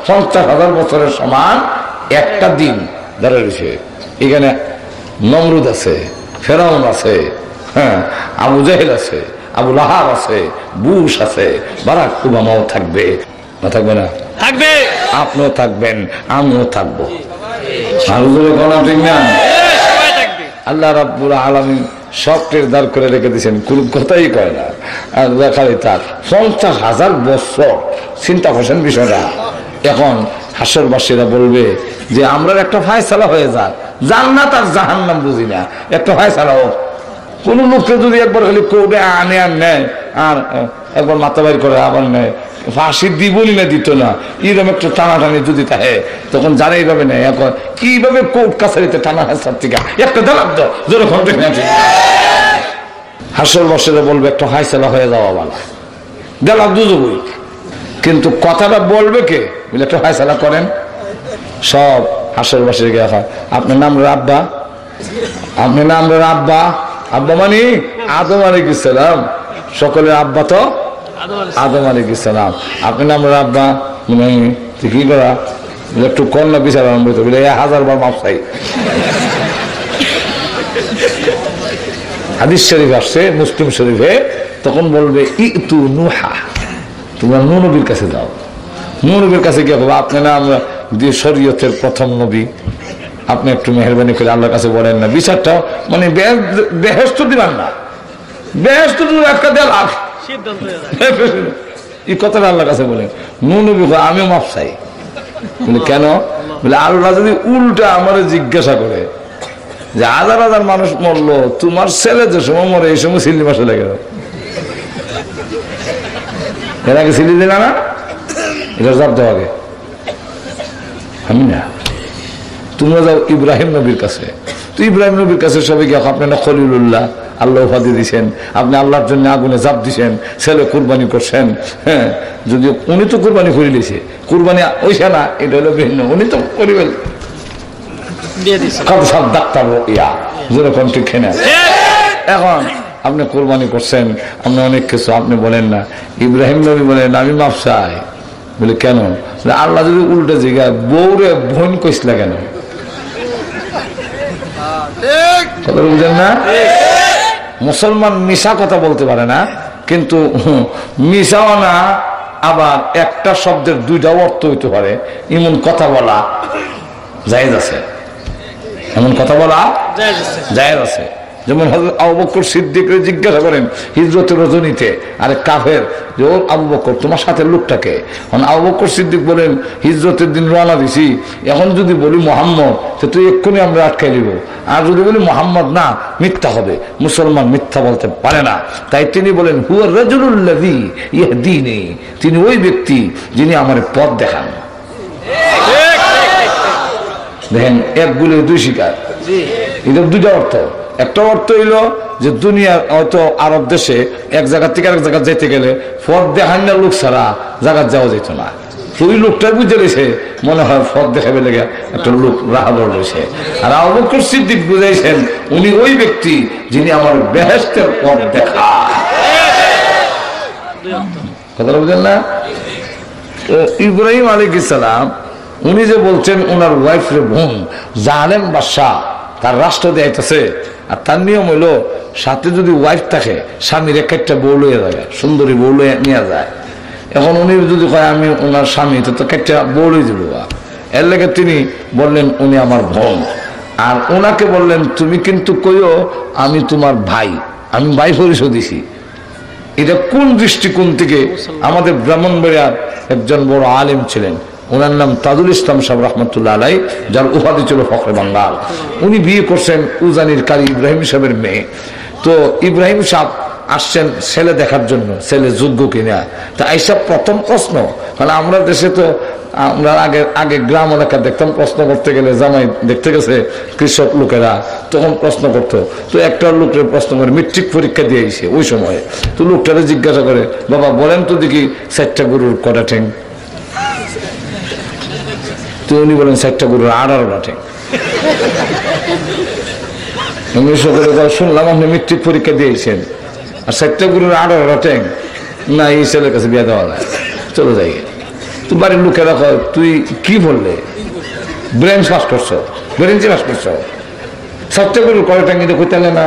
50,000 বছরের সমান একটা দিন দাঁড়িয়ে রয়েছে। এখানে নমরুদ আছে, ফেরাউন আছে, হ্যাঁ, আবু জাহেল আছে, আবু লাহাব আছে, বুশ আছে, বারাক ওবামাও থাকবে না? থাকবে না? থাকবে। আপনিও থাকবেন, আমিও থাকবো। ঠিক না? আল্লাহ রাব্বুল আলামিন সবটের দাঁড় করে রেখে দিয়েছেন, কোন কথাই কয় না। আর খালি তার 50,000 বছর। চিন্তা করছেন বিষয়টা। এখন হাসরবাসীরা বলবে যে আমরা একটা ফায়সালা হয়ে যাক, জান্নাত আর জাহান্নাম বুঝি না, একটা ফায়সালা হোক। কোন লোককে যদি একবার খালি কোর্টে আনে আর নেয়, আর একবার মাথা বাইর করে আবার নেয়, ফাঁসি দিবনি না দিত না, এরকম একটা টানাটানি যদি থাকে, তখন জানে এইভাবে নেয়। এখন কিভাবে কোর্ট কাছারিতে টানা হাসার থেকে একটা দেলাম তো জোরে ঘন্টা হাসরবাসীরা বলবে একটা ফায়সালা হয়ে যাওয়া বলা, দেলাম দুজবই। কিন্তু কথাটা বলবে কে? বলে একটা ফায়সালা করেন। সব হাসরবাসীর গিয়ে হয়, আপনার নাম রাব্বা, আপনার নাম রাব্বা, আব্বা মানে আদম আলাইহিস সালাম, সকলের আব্বা তো আদম আলাইহিস সালাম। আপনার নাম রাব্বা, তুই কি করা? একটু কন্যা বিচার আরম্ভ হইতো, বলে 1000 বার মাপ চাই। হাদিস শরীফ আসছে, মুসলিম শরীফে, তখন বলবে ইতু নুহা, তোমরা নূহ নবীর কাছে যাও। নূহ নবীর কাছে গিয়ে বলবো, আপনি না আমরা শরীয়তের প্রথম নবী, আপনি একটু মেহরবানি করে আল্লাহর কাছে বলেন না, বিচারটা মানে বেহেশত দিবেন না, বেহেশত একটা দেওয়া লাভ এই কথাটা আল্লাহর কাছে বলেন। নবী আমিও মাপ চাই। বলে কেন? বলে আল্লাহ যদি উল্টা আমার জিজ্ঞাসা করে যে হাজার হাজার মানুষ মরলো, তোমার ছেলে যে সময় মরে এই সময় সিল্লি মাসে লেগে গেল, এর আগে সিলি দিলা না, এটা জবাব দেওয়া আগে আমি না। তোমরা যাও ইব্রাহিম নবীর কাছে, তো ইব্রাহিম নবীর কাছে সবাই গিয়ে আপনারা খলিলুল্লাহ, আল্লাহ উপাধি দিয়েছেন, আপনি আল্লাহর জন্য আগুনে জাপ দিছেন, ছেলে কুরবানি করছেন। হ্যাঁ, যদিও উনি তো কুরবানি করে দিয়েছে, কুরবানি ওইসা না, এটা হলো ভিন্ন, উনি তো করিবেন সব ডাক্তার ইয়া যেরকম ঠিক খেয়ে নেন। এখন আপনি কোরবানি করছেন, আপনি অনেক কিছু আপনি বলেন না। ইব্রাহিম নবী বলেন আমি মাপ চাই। বলে কেন? আল্লাহ যদি উল্টা জায়গায় বউরে বোন কইসলা কেন? কথা বুঝেন না? মুসলমান মিশা কথা বলতে পারে না, কিন্তু মিশাও না, আবার একটা শব্দের দুইটা অর্থ হইতে পারে, এমন কথা বলা জায়েজ আছে, এমন কথা বলা জায়েজ আছে। যেমন হযরত আবু বকর সিদ্দিককে জিজ্ঞাসা করেন হিজরতের রজনীতে, আরে কাফের যে ও আবু বকর তোমার সাথে লোকটাকে? আবু বকর সিদ্দিক বলেন হিজরতের দিন রওনা দিছি, এখন যদি বলি মোহাম্মদ তো তুই এক্ষুনি আমরা আটকাই দিব, আর যদি বলি মোহাম্মদ না মিথ্যা হবে, মুসলমান মিথ্যা বলতে পারে না। তাই তিনি বলেন হুয়া রাজুলুল্লাযী ইয়াহদিনি, তিনি ওই ব্যক্তি যিনি আমার পথ দেখান। দেখেন এক গুলে দুই শিকার, এদের দুইটা অর্থ। একটা অর্থ হইল যে দুনিয়ার হয়তো আরব দেশে এক জায়গা থেকে আরেক জায়গা যেতে গেলে পথ দেখান না লোক ছাড়া জায়গা যাওয়া যেত না, ওই লোকটাই বুঝে রয়েছে মনে হয় পথ দেখাবে লেগে একটা লোক রাহাব রয়েছে। আর আবু বকর সিদ্দিক বুঝাইছেন উনি ওই ব্যক্তি যিনি আমার বেহেশতের পথ দেখায়। কথাটা বুঝেন না? ইব্রাহিম আলাইহিস সালাম উনি যে বলছেন ওনার ওয়াইফ রে বোন, জালেম বাদশাহ তার রাষ্ট্র দেয়াইতেছে, আর তার নিয়ম হইল সাথে যদি ওয়াইফ থাকে স্বামীর একটা বউ লইয়া যায়, সুন্দরী বউ লইয়া নিয়ে যায়। এখন উনি যদি কয় আমি ওনার স্বামী, তো একটা বউ লই দিব, এর লেগে তিনি বললেন উনি আমার বোন। আর ওনাকে বললেন তুমি কিন্তু কইও আমি তোমার ভাই, আমি ভাই পরিচয় দিছি। এটা কোন দৃষ্টিকোণ থেকে? আমাদের ব্রাহ্মণবাড়িয়ার একজন বড় আলেম ছিলেন, ওনার নাম তাজুল ইসলাম সাহেব রহমতুল্লাহ আলাই, যার উপাধি ছিল ফখরে বাঙ্গাল। উনি বিয়ে করছেন উজানির কারি ইব্রাহিম সাহেবের মেয়ে। তো ইব্রাহিম সাহেব আসছেন ছেলে দেখার জন্য, ছেলে যোগ্য কিনা। তা এইসব প্রথম প্রশ্ন, কারণ আমরা দেশে তো আমরা আগে গ্রাম এলাকা দেখতাম, প্রশ্ন করতে গেলে জামাই দেখতে গেছে কৃষক লোকেরা, তখন প্রশ্ন করতো। তো একটা লোকের প্রশ্ন করে মেট্রিক পরীক্ষা দিয়ে এসে ওই সময়ে, তো লোকটারে জিজ্ঞাসা করে বাবা বলেন তো দেখি 4টা গরুর কটা ঠেং? তো উনি বলেন 4টা গরুর 18টা ঠেং। আমি সকলে শুনলাম আপনি মেট্রিক পরীক্ষা দিয়েছেন আর 4টা গরুর 18টা ঠেং, না এই ছেলের কাছে বিয়ে দেওয়া যায়, চলে যাই। তো বাড়ির লোকেরা কয় তুই কি বললে, ব্রেন পাস করছো, ব্রেঞ্চি পাস করছো, 4টা গরুর কটা ঠেং এটা কইতে না?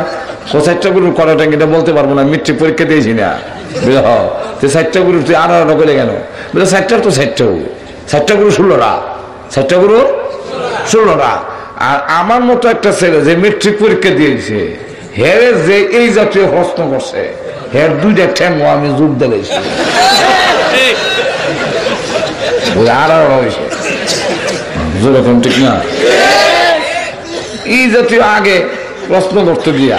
4টা গরুর কটা ঠেং এটা বলতে পারবো না, মেট্রিক পরীক্ষা দিয়েছি না। তো 4টা গরুর তুই 18টা করে কেন? বলে 4টার তো 4টা গরু 16টা, 4টা গরু 16টা। আর আমার মতো একটা ছেলে যে মেট্রিক পরীক্ষা দিয়েছে, হেরে যে এই জাতীয় প্রশ্ন করছে, হের 2টা ঠ্যাং আমি যোগ দিয়েছি, 18টা হয়েছে, যেরকম ঠিক না? এই জাতীয় আগে প্রশ্ন করতে গিয়া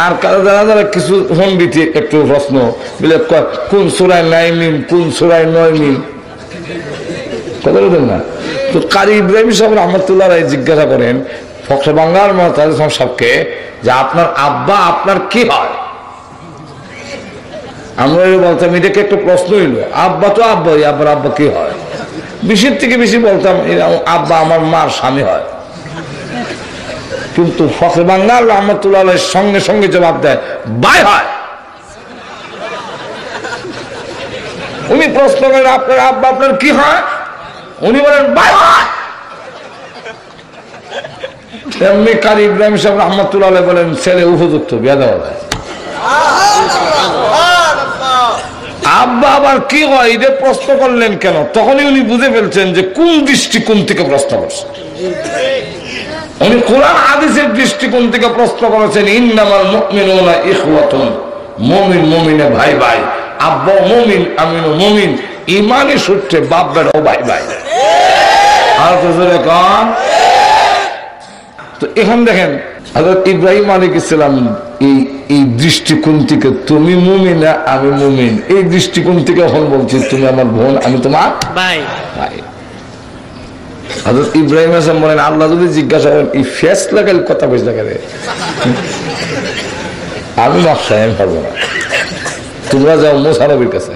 আর যারা যারা কিছু পণ্ডিত একটু প্রশ্ন বলে কোন সূরায় 9 মিম, কোন সূরায় 9 মিম, কথা বলবেন না? তো কারি ইব্রাহিম সাহেব রহমতুল্লাহ জিজ্ঞাসা করেন ফখরে বাঙ্গাল মহতাজ সাহেবকে যে আপনার আব্বা আপনার কি হয়? আমরা বলতাম এটাকে একটা প্রশ্ন হইল, আব্বা তো আব্বাই, আব্বার আব্বা কি হয়? বেশির থেকে বেশি বলতাম আব্বা আমার মার স্বামী হয়। কিন্তু ফখরে বাঙ্গাল রহমতুল্লাহ সঙ্গে সঙ্গে জবাব দেয় ভাই হয়। উনি প্রশ্ন করেন আপনার আব্বা আপনার কি হয়? উনি বলেন ভাই হয়। এমনি কারি ইব্রাহিম সাহেব রহমতুল্লাহ বলেন ছেলে উপযুক্ত, বিয়ে দেওয়া যায়। আব্বা আবার কি হয় এটা প্রশ্ন করলেন কেন? তখনই উনি বুঝে ফেলছেন যে কোন দৃষ্টিকোণ থেকে প্রশ্ন করছে। উনি কোরআন হাদিসের দৃষ্টিকোণ থেকে প্রশ্ন করেছেন, ইন্নামাল মুমিনুনা ইখওয়াতুন, মুমিন মুমিনে ভাই ভাই, আব্বা মুমিন আমিনু মুমিন, ইমানের সূত্রে বাপ বেটাও ভাই ভাই। আর তো জোরে কন। তো এখন দেখেন হযরত ইব্রাহিম আলাইহিস সালাম এই দৃষ্টিকোণ থেকে, তুমি মুমিন আমি মুমিন, এই দৃষ্টিকোণ থেকে এখন বলছি তুমি আমার বোন আমি তোমার ভাই ভাই। হযরত ইব্রাহিম আসলাম বলেন, আল্লাহ যদি জিজ্ঞাসা করেন এই ফেস লাগাল কথা বলছে লাগালে আমি নকশায় আমি পারবো না, তোমরা যাও মুসা নবীর কাছে।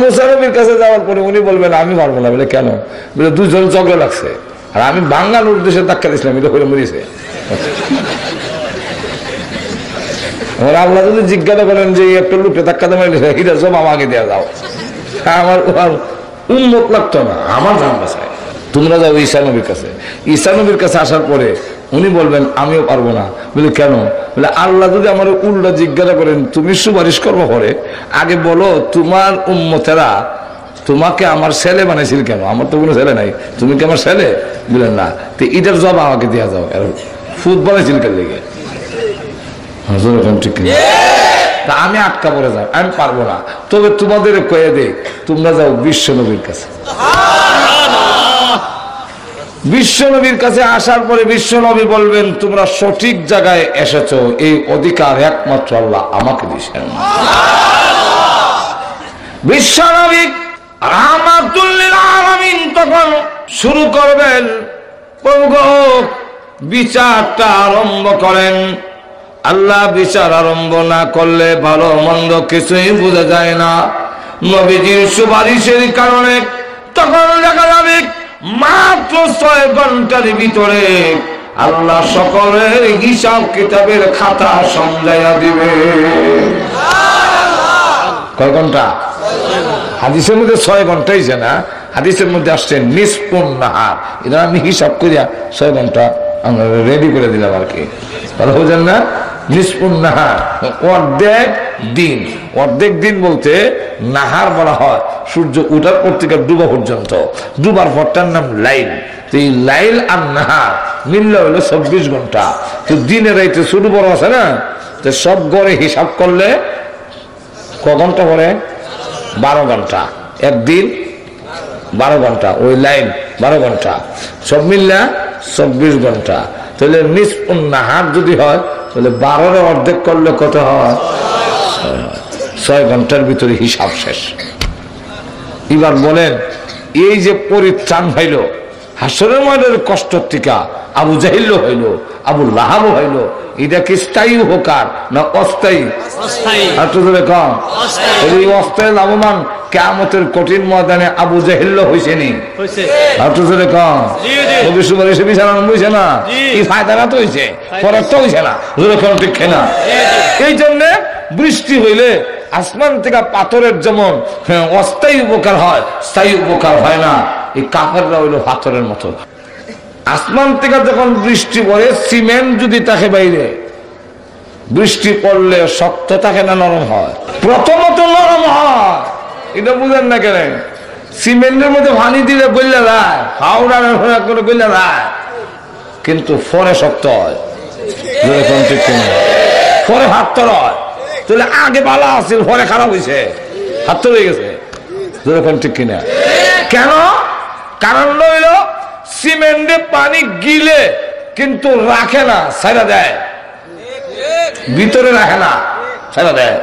মুসা নবীর কাছে যাওয়ার পরে উনি বলবেন আমি পারবো না। বলে কেন? বলে দুজন ঝগড়া লাগছে আর আমি বাঙ্গাল উদ্দেশ্যে ধাক্কা দিয়েছিলাম, এটা করে মরিয়েছে। আল্লাহ যদি জিজ্ঞাসা করেন যে একটা লোকটা ধাক্কা দেওয়া এটা সব আমাকে দেওয়া যাও, আমার উন্মত লাগতো না, আমার জান বাসায়। তোমরা যাও ঈসা নবীর কাছে। ঈসা নবীর কাছে আসার পরে উনি বলবেন আমিও পারবো না। বলে কেন? বলে আল্লাহ যদি আমার উল্টা জিজ্ঞাসা করেন তুমি সুপারিশ করবো পরে, আগে বলো তোমার উম্মতেরা তোমাকে আমার ছেলে বানাইছিল কেন? আমার তো কোনো ছেলে নাই, তুমি কি আমার ছেলে? বললেন না। তো এটার জব আমাকে দেওয়া যাও, ফুট বানাইছিল কেন লেগে? ঠিক তা আমি আটকা পড়ে যাই, আমি পারবো না। তবে তোমাদের কয়ে দে তোমরা যাও বিশ্ব নবীর কাছে। বিশ্ব নবীর কাছে আসার পরে বিশ্ব নবী বলবেন তোমরা সঠিক জায়গায় এসেছো, এই অধিকার একমাত্র আল্লাহ আমাকে দিয়েছেন। বিশ্ব নবী রাহমাতুল লিল আলামিন তখন শুরু করবেন, বিচারটা আরম্ভ করেন। আল্লাহ বিচার আরম্ভ না করলে ভালো মন্দ কিছুই বোঝা যায় না। নবীজির সুপারিশের কারণে তখন দেখা যাবে মাত্র 6 ঘন্টার ভিতরে আল্লাহ সকলের হিসাব কিতাবের খাতা সমঝাইয়া দিবে। কয় ঘন্টা? হাদিসের মধ্যে 6 ঘন্টাই যে না, হাদিসের মধ্যে আসছে নিসফুন নাহার। এটা আমি হিসাব করিয়া 6 ঘন্টা আমরা রেডি করে দিলাম আর কি, ভালো বোঝেন না? নিসফুন নাহার অর্ধেক দিন। অর্ধেক দিন বলতে নাহার বলা হয় সূর্য উঠার পর থেকে ডুবা পর্যন্ত, ডুবার পরটার নাম লাইল। তো এই লাইল আর নাহার মিললে হলো 24 ঘন্টা। তো দিনে রাইতে ছোট বড় আছে না, তো সব গড়ে হিসাব করলে ক ঘন্টা পরে? 12 ঘন্টা। একদিন 12 ঘন্টা, ওই লাইন 12 ঘন্টা, সব মিললে 24 ঘন্টা। তাহলে নিসফুন নাহার যদি হয় তাহলে 12-এর অর্ধেক করলে কত হয়? 6 ঘন্টার ভিতরে হিসাব শেষ। এবার বলেন এই যে পরিত্রাণ হইল হাসরের ময়দানের কষ্ট থেকে, আবু জাহিল হইল, আবু লাহাব হইল, এটা কি স্থায়ী উপকার না অস্থায়ী? কম এই অস্থায়ী লাভবান কিয়ামতের কঠিন ময়দানে আবু জাহিল হয়েছে নি? কম সুপারিশে বিছানানো হয়েছে না? এই ফায়দাটা তো হয়েছে, পরের তো হয়েছে না। ঠিক না? এই জন্য বৃষ্টি হইলে আসমান থেকে পাথরের যেমন অস্থায়ী উপকার হয়, স্থায়ী উপকার হয় না। এই কাফেররা হইল পাথরের মতো। আসমান থেকে যখন বৃষ্টি পড়ে, সিমেন্ট যদি তাকে বাইরে, বৃষ্টি পড়লে শক্ত থাকে না নরম হয়? প্রথমত নরম হয়, এটা বুঝেন না কেন? সিমেন্টের মধ্যে পানি দিলে গলে যায়, হাওড়ার করে গলে যায়, কিন্তু পরে শক্ত হয়, পরে হাত তর হয়। তাহলে আগে ভালো আছিল, পরে খারাপ হয়েছে, হাত তর হয়ে গেছে। ঠিক কিনা? কেন? কারণ হইল সিমেন্টে পানি গিলে কিন্তু রাখে না, ছাইড়া দেয়, ভিতরে রাখে না, ছাইড়া দেয়।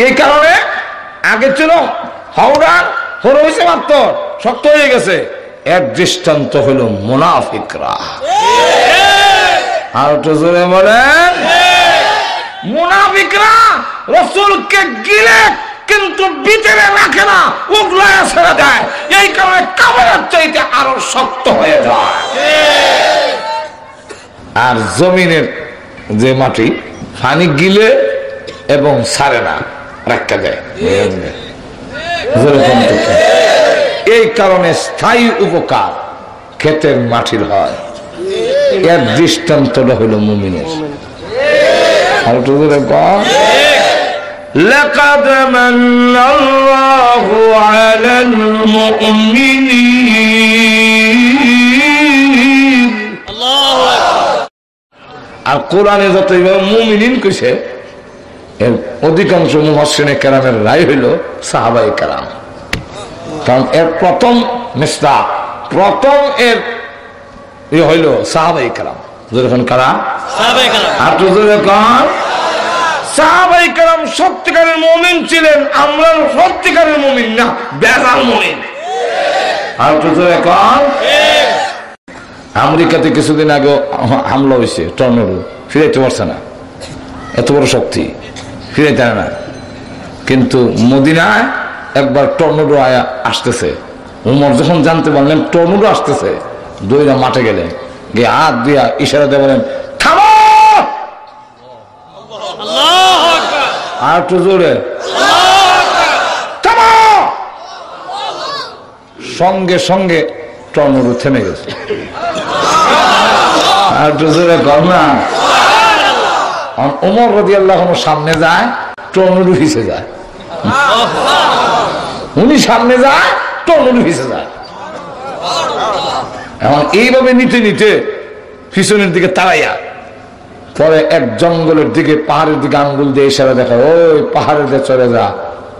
এই কারণে আগে ছিল হাওড়া, হরে হয়েছে মাত্র শক্ত হয়ে গেছে। এক দৃষ্টান্ত হলো মুনাফিকরা। আর একটু জোরে বলেন, মুনাফিকরা রাসূলকে গিলে কিন্তু ভিতরে রাখে না, উগলায় ছেড়ে দেয়। এই কারণে কাফেরের চাইতে আরো শক্ত হয়ে যায়। আর জমিনের যে মাটি পানি গিলে এবং ছাড়ে না, রাখা যায়। এই কারণে স্থায়ী উপকার ক্ষেতের মাটির হয়। এর দৃষ্টান্তটা হলো মুমিনের। আর একটু জোরে বল, لقد من الله على المؤمنين আর কোরআনে যত মুমিনিন কইছে এর অধিকাংশ মুফাসসিরে কেরামের রায় হইল সাহাবায়ে কেরাম। কারণ এর প্রথম মিসদাক, প্রথম এর হইল সাহাবায়ে কেরাম। যখন কারা আর যখন সাহাবায়ে কেরাম সত্যিকারের মুমিন ছিলেন, আমরা সত্যিকারের মুমিন না, বেজাল মুমিন। আর এখন আমেরিকাতে কিছুদিন আগে হামলা হয়েছে, টর্নেডো, ফিরাইতে পারছে না, এত বড় শক্তি ফিরাইতে না। কিন্তু মদিনায় একবার টর্নেডো আয়া আসতেছে, উমর যখন জানতে পারলেন টর্নেডো আসতেছে, দইরা মাঠে গেলেন, গিয়ে হাত দিয়া ইশারা দিয়ে বলেন থামো, আর একটু জোরে থামো। সঙ্গে সঙ্গে টর্নেডো থেমে গেছে। আর একটু জোরে কর না। ওমর রাদিয়াল্লাহু আনহু সামনে যায়, টর্নেডো পিছে যায়, উনি সামনে যায়, টর্নেডো পিছে যায়। এখন এইভাবে নিতে নিতে পিছনের দিকে তাড়াইয়া পরে এক জঙ্গলের দিকে, পাহাড়ের দিকে আঙ্গুল দিয়ে ইশারা দেখা, ওই পাহাড়ের দিকে চলে যা,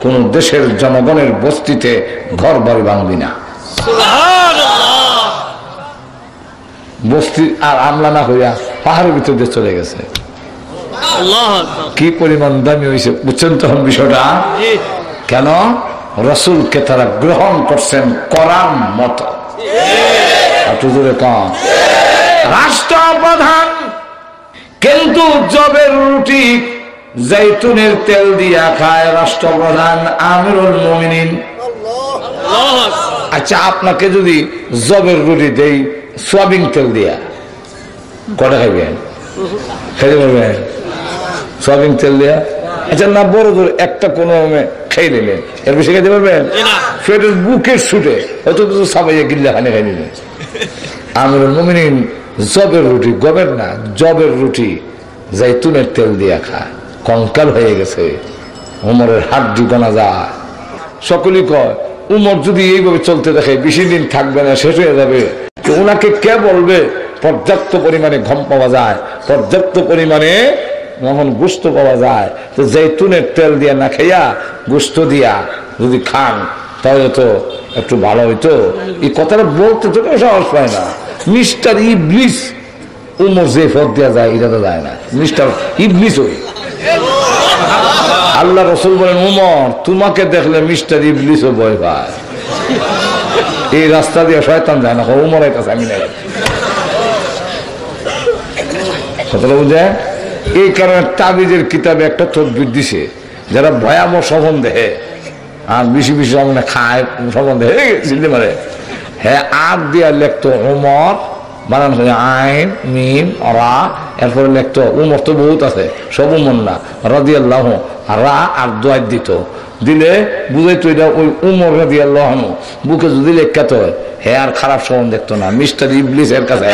কোন দেশের জনগণের বস্তিতে ঘর বাড়ি ভাঙবি না। বস্তি আর আমলা না হইয়া পাহাড়ের ভিতর দিয়ে চলে গেছে। কি পরিমাণ দামি হয়েছে বুঝছেন তখন বিষয়টা? কেন? রাসূলকে তারা গ্রহণ করছেন করার মতো। রাষ্ট্রপ্রধান কিন্তু জবের রুটি জৈতুনের তেল দিয়া খায় রাষ্ট্রপ্রধান আমিরুল মুমিনিন। আচ্ছা, আপনাকে যদি জবের রুটি দেই সয়াবিন তেল দিয়া, কটা খাইবেন? খেতে পারবেন সয়াবিন তেল দিয়া? আচ্ছা না, বড় জোর একটা কোনো খেয়ে নিলেন, এর বেশি খেতে পারবেন? পেটের বুকের ছুটে হয়তো সাবাইয়া গিল্লা খানে খাই নিলেন। আমিরুল মুমিনিন জবের রুটি, গবের না, জবের রুটি জৈতুনের তেল দিয়া খায়, কঙ্কাল হয়ে গেছে, উমরের হাড্ডি গোনা যায়। সকলেই কয় উমর যদি এইভাবে চলতে দেখে বেশি দিন থাকবে না, শেষ হয়ে যাবে। ওনাকে কে বলবে? পর্যাপ্ত পরিমাণে ঘম পাওয়া যায়, পর্যাপ্ত পরিমাণে যখন গোস্ত পাওয়া যায়, তো জৈতুনের তেল দিয়া না খাইয়া গোস্ত দিয়া যদি খান তাহলে তো একটু ভালো হইতো। এই কথাটা বলতে তো সাহস পায় না। মিস্টার ইবলিস উমর যে পথ দেওয়া যায় এটা তো যায় না, মিস্টার ইবলিস ওই। আল্লাহ রাসূল বলেন উমর তোমাকে দেখলে মিস্টার ইবলিসও ভয় পায়। এই রাস্তা দিয়ে শয়তান যায় না, উমরের কাছে আমি নাই। কথাটা বুঝে? এই কারণে তাবিজের কিতাবে একটা তদবির দিছে, যারা ভয়াবহ স্বপন দেখে আর বেশি বেশি মানে খায় স্বপন দেখে চিনতে পারে, হ্যাঁ আগ দিয়া লেখতো উমর, বানান আইন মিম রা, এরপরে লেখতো উমর তো বহুত আছে, সব উমর না, রাদিয়াল্লাহু রা আর দোয়াত দিত, দিলে বুঝাইতো এটা ওই উমর রাদিয়াল্লাহু আনহু। বুকে যদি লেখাতো হ্যাঁ আর খারাপ স্বপন দেখতো না, মিস্টার ইবলিস এর কাছে।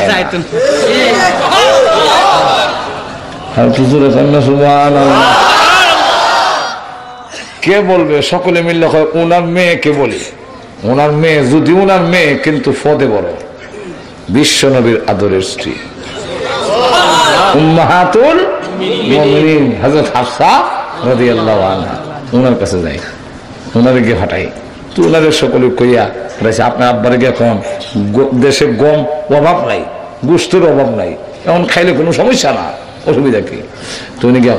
কে বলবে? সকলে মিললে ওনার মেয়েকে বলি, ওনার মেয়ে যদি ওনার মেয়ে কিন্তু ফদে বড়, বিশ্ব নবীর আদরের স্ত্রী উম্মাহাতুল মুমিনিন হযরত হাফসা রাদিয়াল্লাহু আনহা, ওনার কাছে যাই, ওনারে গিয়ে ফাটাই। তো ওনারে সকলে কইয়া আপনার আব্বারে গিয়ে এখন দেশে গম অভাব নাই, গোস্তের অভাব নাই, এখন খাইলে কোনো সমস্যা না, অসুবিধা কি? তো উনি গিয়ে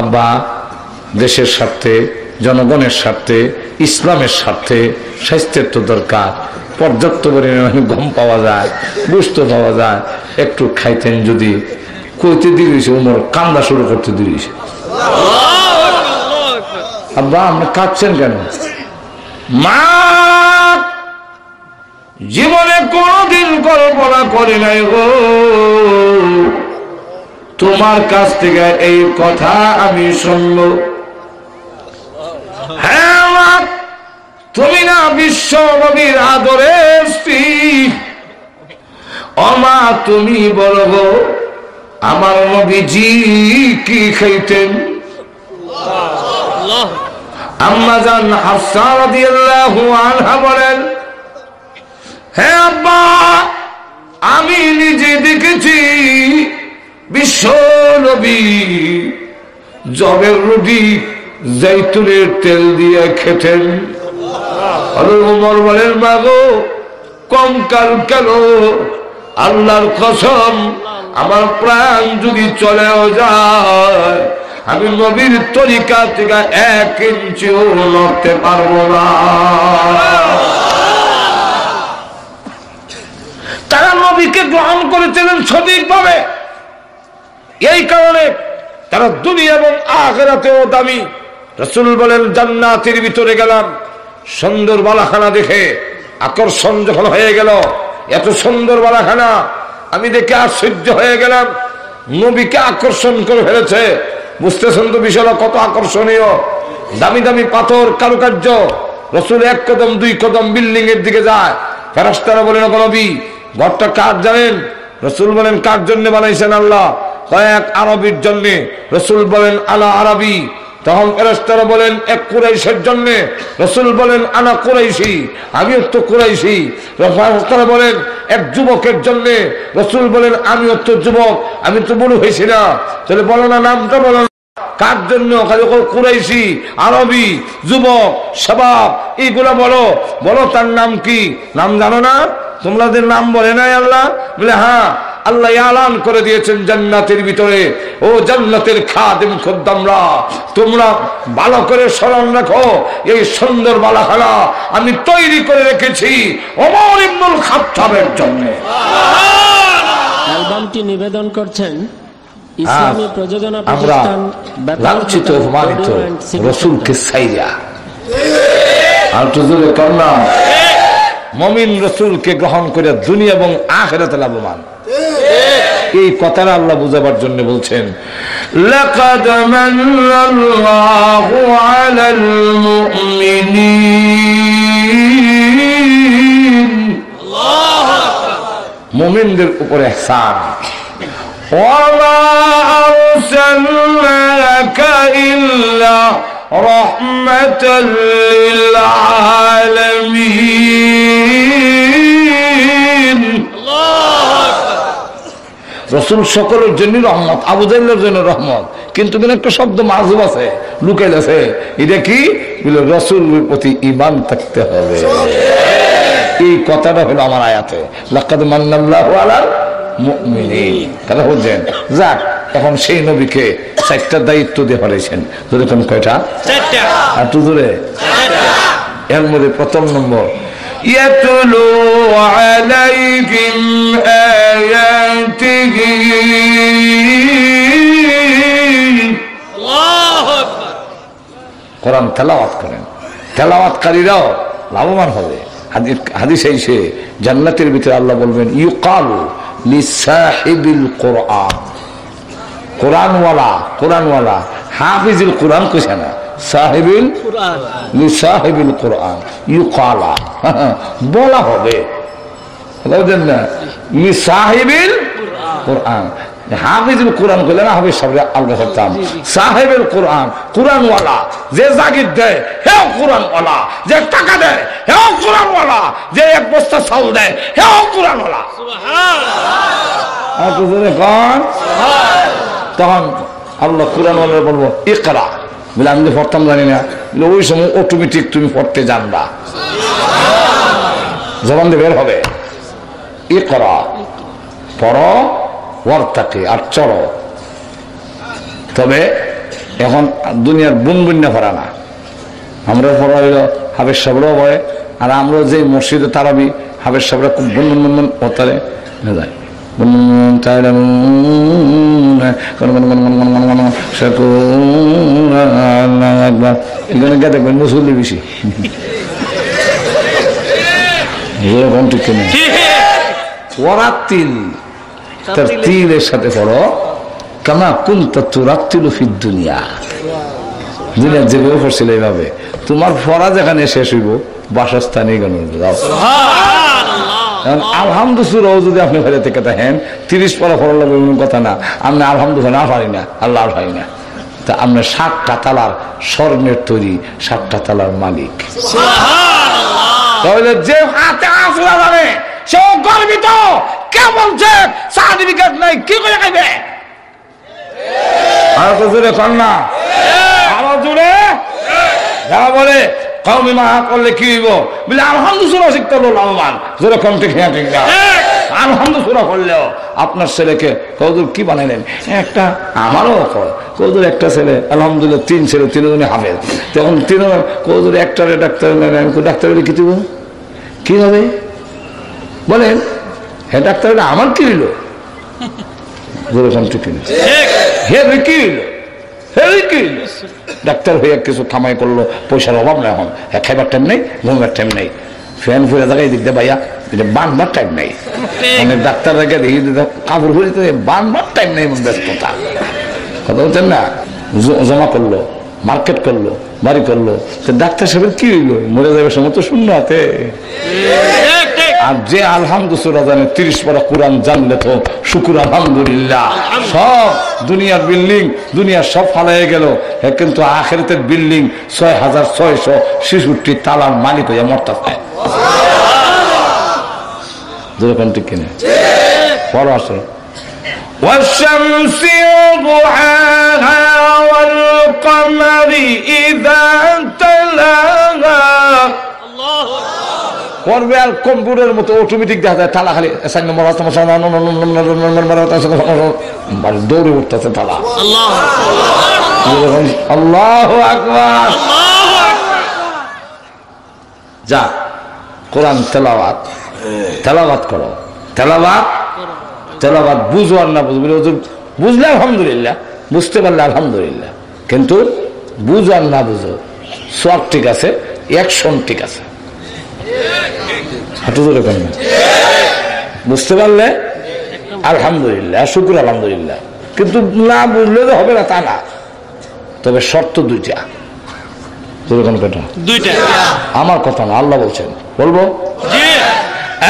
আব্বা দেশের স্বার্থে, জনগণের স্বার্থে, ইসলামের স্বার্থে স্বাস্থ্যের তো দরকার, পর্যাপ্ত পরিমাণে গম পাওয়া যায়, গোস্ত পাওয়া যায়, একটু খাইতেন যদি। কইতে দিয়েছে উমর কান্দা শুরু করতে দিয়েছে। আব্বা আপনি কাঁদছেন কেন? মা জীবনে কোনদিন কল্পনা করি নাই গো তোমার কাছ থেকে এই কথা আমি শুনবো। হ্যাঁ মা, তুমি না বিশ্ব নবীর আদরের স্ত্রী, অমা তুমি বলো গো আমার নবীজি কি খাইতেন? আম্মা জান হাফসা রাদিয়াল্লাহু আনহা বলেন, হে আব্বা আমি নিজে দেখেছি বিশ্ব নবী জবের রুটি জৈতুনের তেল দিয়ে খেতেন। ওমর বলেন মাগো কঙ্কাল কেন? আল্লাহর কসম আমার প্রাণ যদি চলেও যায় আমি নবীর তরিকা থেকে 1 ইঞ্চিও নড়তে পারবো না। তারা নবীকে গ্রহণ করেছিলেন সঠিকভাবে, এই কারণে তারা দুনিয়া এবং আখিরাতেও দামি। রাসূল বলেন জান্নাতের ভিতরে গেলাম, সুন্দর বালাখানা দেখে আকর্ষণ যখন হয়ে গেল, এত সুন্দর বালাখানা আমি দেখে আশ্চর্য হয়ে গেলাম, নবীকে আকর্ষণ করে ফেলেছে। বুঝতেছেন তো বিষয়টা কত আকর্ষণীয়, দামি দামি পাথর কারুকার্য। রাসূল 1 কদম 2 কদম বিল্ডিং এর দিকে যায়, ফেরেশতারা বলেন নবী ঘরটা কার জানেন? রাসূল বলেন কার জন্য বানাইছেন? আল্লাহ। কয়েক আরবির জন্য। রাসূল বলেন আলা আরবি। তখন ফেরেশতারা বলেন এক কুরাইশের জন্য। রাসূল বলেন আনা কুরাইশি, আমিও তো কুরাইশি। ফেরেশতারা বলেন এক যুবকের জন্য। রাসূল বলেন আমিও তো যুবক, আমি তো বুড়ো হয়েছি না। তাহলে বলো না নামটা বলো না কার জন্য? কুরাইশি, আরবি, যুবক, শাবাব, এইগুলা বলো। বলো তার নাম কি? নাম জানো না? তোমাদের নাম বলে নাই আল্লাহ? বলে হ্যাঁ, আল্লাহ এলান করে দিয়েছেন জান্নাতের ভিতরে, ও জান্নাতের খাদেম খদ্দামরা তোমরা ভালো করে স্মরণ রাখো, এই সুন্দর বালাখানা আমি তৈরি করে রেখেছি ওমর ইবনুল খাত্তাবের জন্য। অ্যালবামটি নিবেদন করছেন ইসলামী প্রযোজনা আমরা প্রতিষ্ঠান লাঞ্ছিত অপমানিত রাসূলকে ছাইরা আর তো জোরে কন্যা মুমিন রাসূলকে গ্রহণ করে দুনিয়া এবং আখিরাতে লাভবান। এই কথাটা আল্লাহ বুঝাবার জন্য বলছেন লাকাদ মান্নাল্লাহু আলাল মুমিনিন, আল্লাহু আকবার, মুমিনদের উপরে ইহসান। ওয়া মা আরসালনাকা ইল্লা রাহমাতাল লিল আলামিন। রাসূল সকলের জন্য রহমত, আবু জাহলের জন্য রহমত। কিন্তু একটা শব্দ মাযুব আছে, লুকাইল আছে। এটা কি? রাসূলের প্রতি ঈমান থাকতে হবে। এই কথাটা হলো আমার আয়াতে লাকাদ মান্নাল্লাহু আলাল মুমিনিন। কথা বুঝছেন? যাক, এখন সেই নবীকে 4টা দায়িত্ব দিয়ে পাঠাইছেন। যেরকম কয়টা? 4টা। আর তো ধরে এর মধ্যে প্রথম নম্বর ইয়াতুলু আলাইহিম আয়াতিহি, আল্লাহু আকবার, কোরআন তেলাওয়াত করেন। তেলাওয়াতকারীরাও লাভবান হবে। হাদিসে এসে জান্নাতের ভিতরে আল্লাহ বলবেন ইউকাল লিসাহিবিল কোরআন, কোরআনওয়ালা হাফিজুল কোরআন কইছে না, সাহিবিল কোরআন, লিসাহিবিল কোরআন ইউকালা বলা হবে। বুঝলেন না? লিসাহিবিল কোরআন, হাফিজুল কোরআন কইলে না হাফিজ সাহেব আলগা করতাম। সাহেবের কোরআন, কোরআনওয়ালা, যে জাগির দেয় হেও কোরআনওয়ালা, যে টাকা দেয় হেও কোরআনওয়ালা, যে 1 বস্তা চাউল দেয় হেও কোরআনওয়ালা। তখন আল্লাহ কোরআনওয়ালা বলবো ইকরা, বলে আমি তো পড়তাম জানি না, ওই সময় অটোমেটিক তুমি পড়তে জানবা, জবান দিয়ে বের হবে ইকরা, পড়ো ওয়ার্তাকে আর চড়ো। তবে এখন দুনিয়ার বুনবুন্যা পড়া না, আমরা পড়া হইল হাফেজ সাহেবরাও পড়ে, আর আমরা যে মসজিদে তারাবি হাফেজ সাহেবরা খুব বুনবুন হতারে যায়, এখানে গিয়ে দেখবেন মুসল্লি বেশি। ওরা তিল, তার তিলের সাথে পড়ো কামা কুনতা তুরাত্তিলু ফিদ দুনিয়া, দুনিয়া যেভাবে পড়ছিল এইভাবে তোমার পড়া যেখানে শেষ হইব বাসস্থানে গেল যাও। আলহামদুলিল্লাহ যদি আপনি ঘরে থেকে থাকেন 30 পড়া পড়া লাগবে এমন কথা না, আপনি আলহামদুলিল্লাহ না পারি না, আল্লাহ পারি না, তা আপনার 7টা তালার স্বর্ণের তৈরি 7টা তালার মালিক। তাহলে যে হাতে আসলা জানে সেও গর্বিত। কে বলছে সার্টিফিকেট নাই কি করে খাইবে? তো জোরে কর না, আরো জোরে। যারা বলে কওমি মাহা করলে কি হইব, বলে আলহামদুলিল্লাহ শিখতে হলো লাভবান। জোরে কম ঠিক না, ঠিক না? আলহামদুলিল্লাহ করলেও আপনার ছেলেকে কৌদুর কি বানাইলেন, একটা আমারও কৌদুর একটা ছেলে আলহামদুলিল্লাহ, 3 ছেলে, 3 জনে হাফেজ। তখন 3 কৌদুর একটারে ডাক্তার, ডাক্তার বলে কি দিব, কি হবে বলেন? হ্যাঁ ডাক্তার আমার কি হইল, ঠিক হে কি হইল, হে কি হইল? ডাক্তার হইয়া কিছু কামাই করলো, পয়সার অভাব না, এখন খাইবার টাইম নেই, ঘুমবার টাইম নেই, ফ্যান ফুরে জায়গায় দিক দিয়ে ভাইয়া বানবার টাইম নেই। অনেক ডাক্তার রেখে দেখি কাপড় ফুরে বানবার টাইম নেই, ব্যস্ততা। কথা বলছেন না? জমা করলো, মার্কেট করলো, বাড়ি করলো, ডাক্তার সাহেবের কি হইলো, মরে যাবে সময় তো শূন্য হাতে। আর যে আলহামদুলিল্লাহ জানে 30 পারা কোরআন জানলে তো শুকুর আলহামদুলিল্লাহ। সব দুনিয়ার বিল্ডিং, দুনিয়ার সব ফালাইয়ে গেল, কিন্তু আখিরাতের বিল্ডিং 6666 তালার মালিক হইয়া মরতাছে। যেরকম ঠিক কিনা বড় আছে। والشمس وضحاها والقمر إذا تلاها। করবে আর কম্পিউটারের মতো অটোমেটিক দেখা যায় তালা, খালি দৌড়ে উঠতেছে তালা। আল্লাহু আকবার। যা কোরআন তেলাওয়াত, তেলাওয়াত করো, তেলাওয়াত বুঝো আর না বুঝবো, বুঝলে আলহামদুলিল্লাহ, বুঝতে পারলে আলহামদুলিল্লাহ, কিন্তু বুঝো আর না বুঝো সব ঠিক আছে, অ্যাকশন ঠিক আছে। বুঝতে পারলে আলহামদুলিল্লাহ, শুকুর আলহামদুলিল্লাহ, কিন্তু না বুঝলে তো হবে না তা না। তবে শর্ত দুইটা, আমার কথা না, আল্লাহ বলছেন, বলবো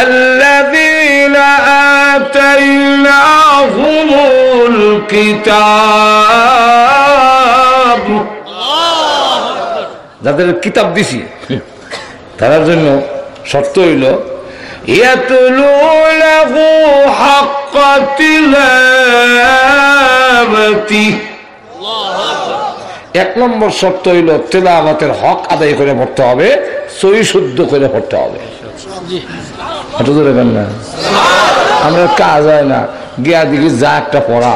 الذين آتيناهم الكتاب, যাদের কিতাব দিছি তার জন্য শর্ত হইল ইয়াতলুনাহু হাক্কা তিলাওয়াতি। 1 নম্বর শর্ত হইল তেলাওয়াতের হক আদায় করে পড়তে হবে, সহি শুদ্ধ করে পড়তে হবে। না আমরা কাজ হয় না, গিয়া দেখি যা একটা পড়া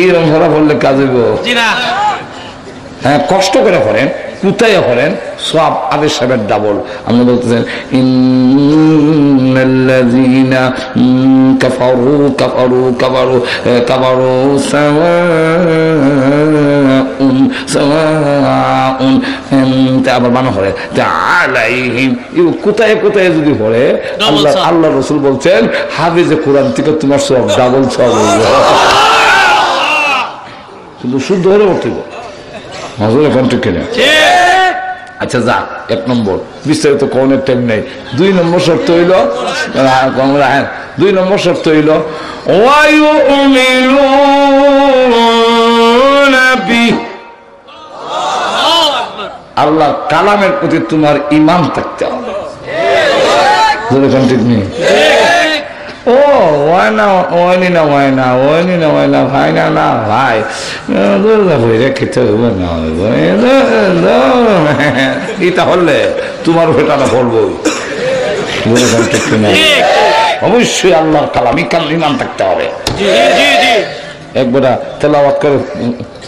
এরকম ধরা পড়লে কাজ হইব। হ্যাঁ, কষ্ট করে পড়েন, কোথায় করেন, সব আদেশ সাহেবের ডাবল। আপনি বলতেছেন ইন্নাল্লাযীনা কাফারু কাফারু কাফারু কাফারু সাওয়াউন সাওয়াউন, আবার বানা পড়ে আলাইহিম। কোথায় কোথায় যদি পড়ে, আল্লাহ রাসূল বলছেন হাফেজে কোরআন থেকে তোমার সব ডাবল সব হইবে, কিন্তু শুদ্ধ হলে পড়তে আচ্ছা যা। 1 নম্বর বিস্তারিত কোনের টাইম নেই। 2 নম্বর শর্ত হইল, 2 নম্বর শর্ত হইল আল্লাহ কালামের প্রতি তোমার ঈমান থাকতে হবে। ঠিক নেই? ও হয় না, ওয়নি না, হয় না, ওয়নি না, হয় না, ভাই না, না ভাই খেতে হবে না, এটা হলে তোমার ভেটাটা বলবো। অবশ্যই আল্লাহর কালাম ইমান থাকতে হবে। একবার তেলাওয়াত করে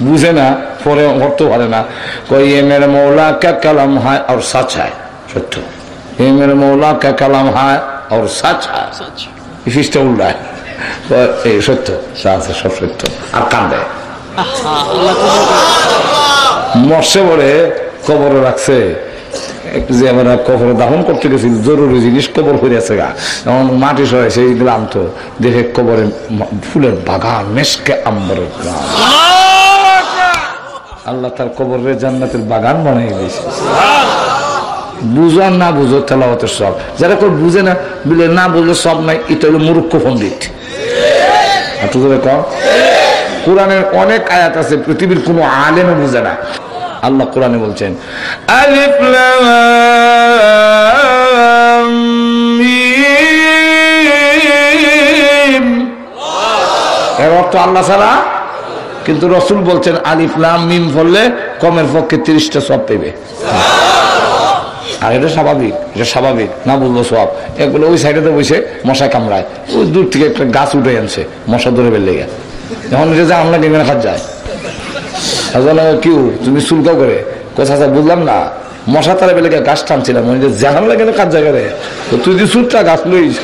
বুঝে না, পরে করতে পারে না, কই এ মেরে মৌলা কা কালাম হায় আর সাচ হায়, সত্য। এ মেরে মৌলা কা কালাম হায় আর সাচ হায়, ফিসটা উল্টায়, এই সত্য, আছে সব সত্য। আর কান্দে মরছে বলে কবরে রাখছে, যে আমরা কবরে দাফন করতে গেছি, জরুরি জিনিস কবর করে আছে গা, এমন মাটি সরে সেইগুলো আনতো, দেখে কবরে ফুলের বাগান, মেশকে আম্বরের গ্রাম। আল্লাহ তার কবরের জান্নাতের বাগান বানিয়ে দিয়েছে। বুঝো আর না বুঝো তেলাওয়াতের সব, যারা কেউ বুঝে না, বলে না বুঝলে সব নাই, এটা হলো মূর্খ পণ্ডিত। কম কোরআনের অনেক আয়াত আছে পৃথিবীর কোনো আলেমে বুঝে না। আল্লাহ কোরআনে বলছেন আলিফ লাম মিম, এর অর্থ আল্লাহ ছাড়া, কিন্তু রসুল বলছেন আলিফ লাম মিম পড়লে কমের পক্ষে 30টা সওয়াব পেবে। আর এটা স্বাভাবিক, এটা স্বাভাবিক না বললো সব। এগুলো ওই সাইডে বসে মশা কামড়ায়, ওই দূর থেকে একটা গাছ উঠে আনছে মশা ধরে বেলে গেছে, এখন এটা যে আমরা নেমে রাখা যায়। কেউ তুমি শুল্কা করে কোথা বুঝলাম না, মশা তারা বেলে গাছ টানছিলাম, জাহান লাগে না কাজ জায়গায়, তো তুই যদি সুটটা গাছ লইস,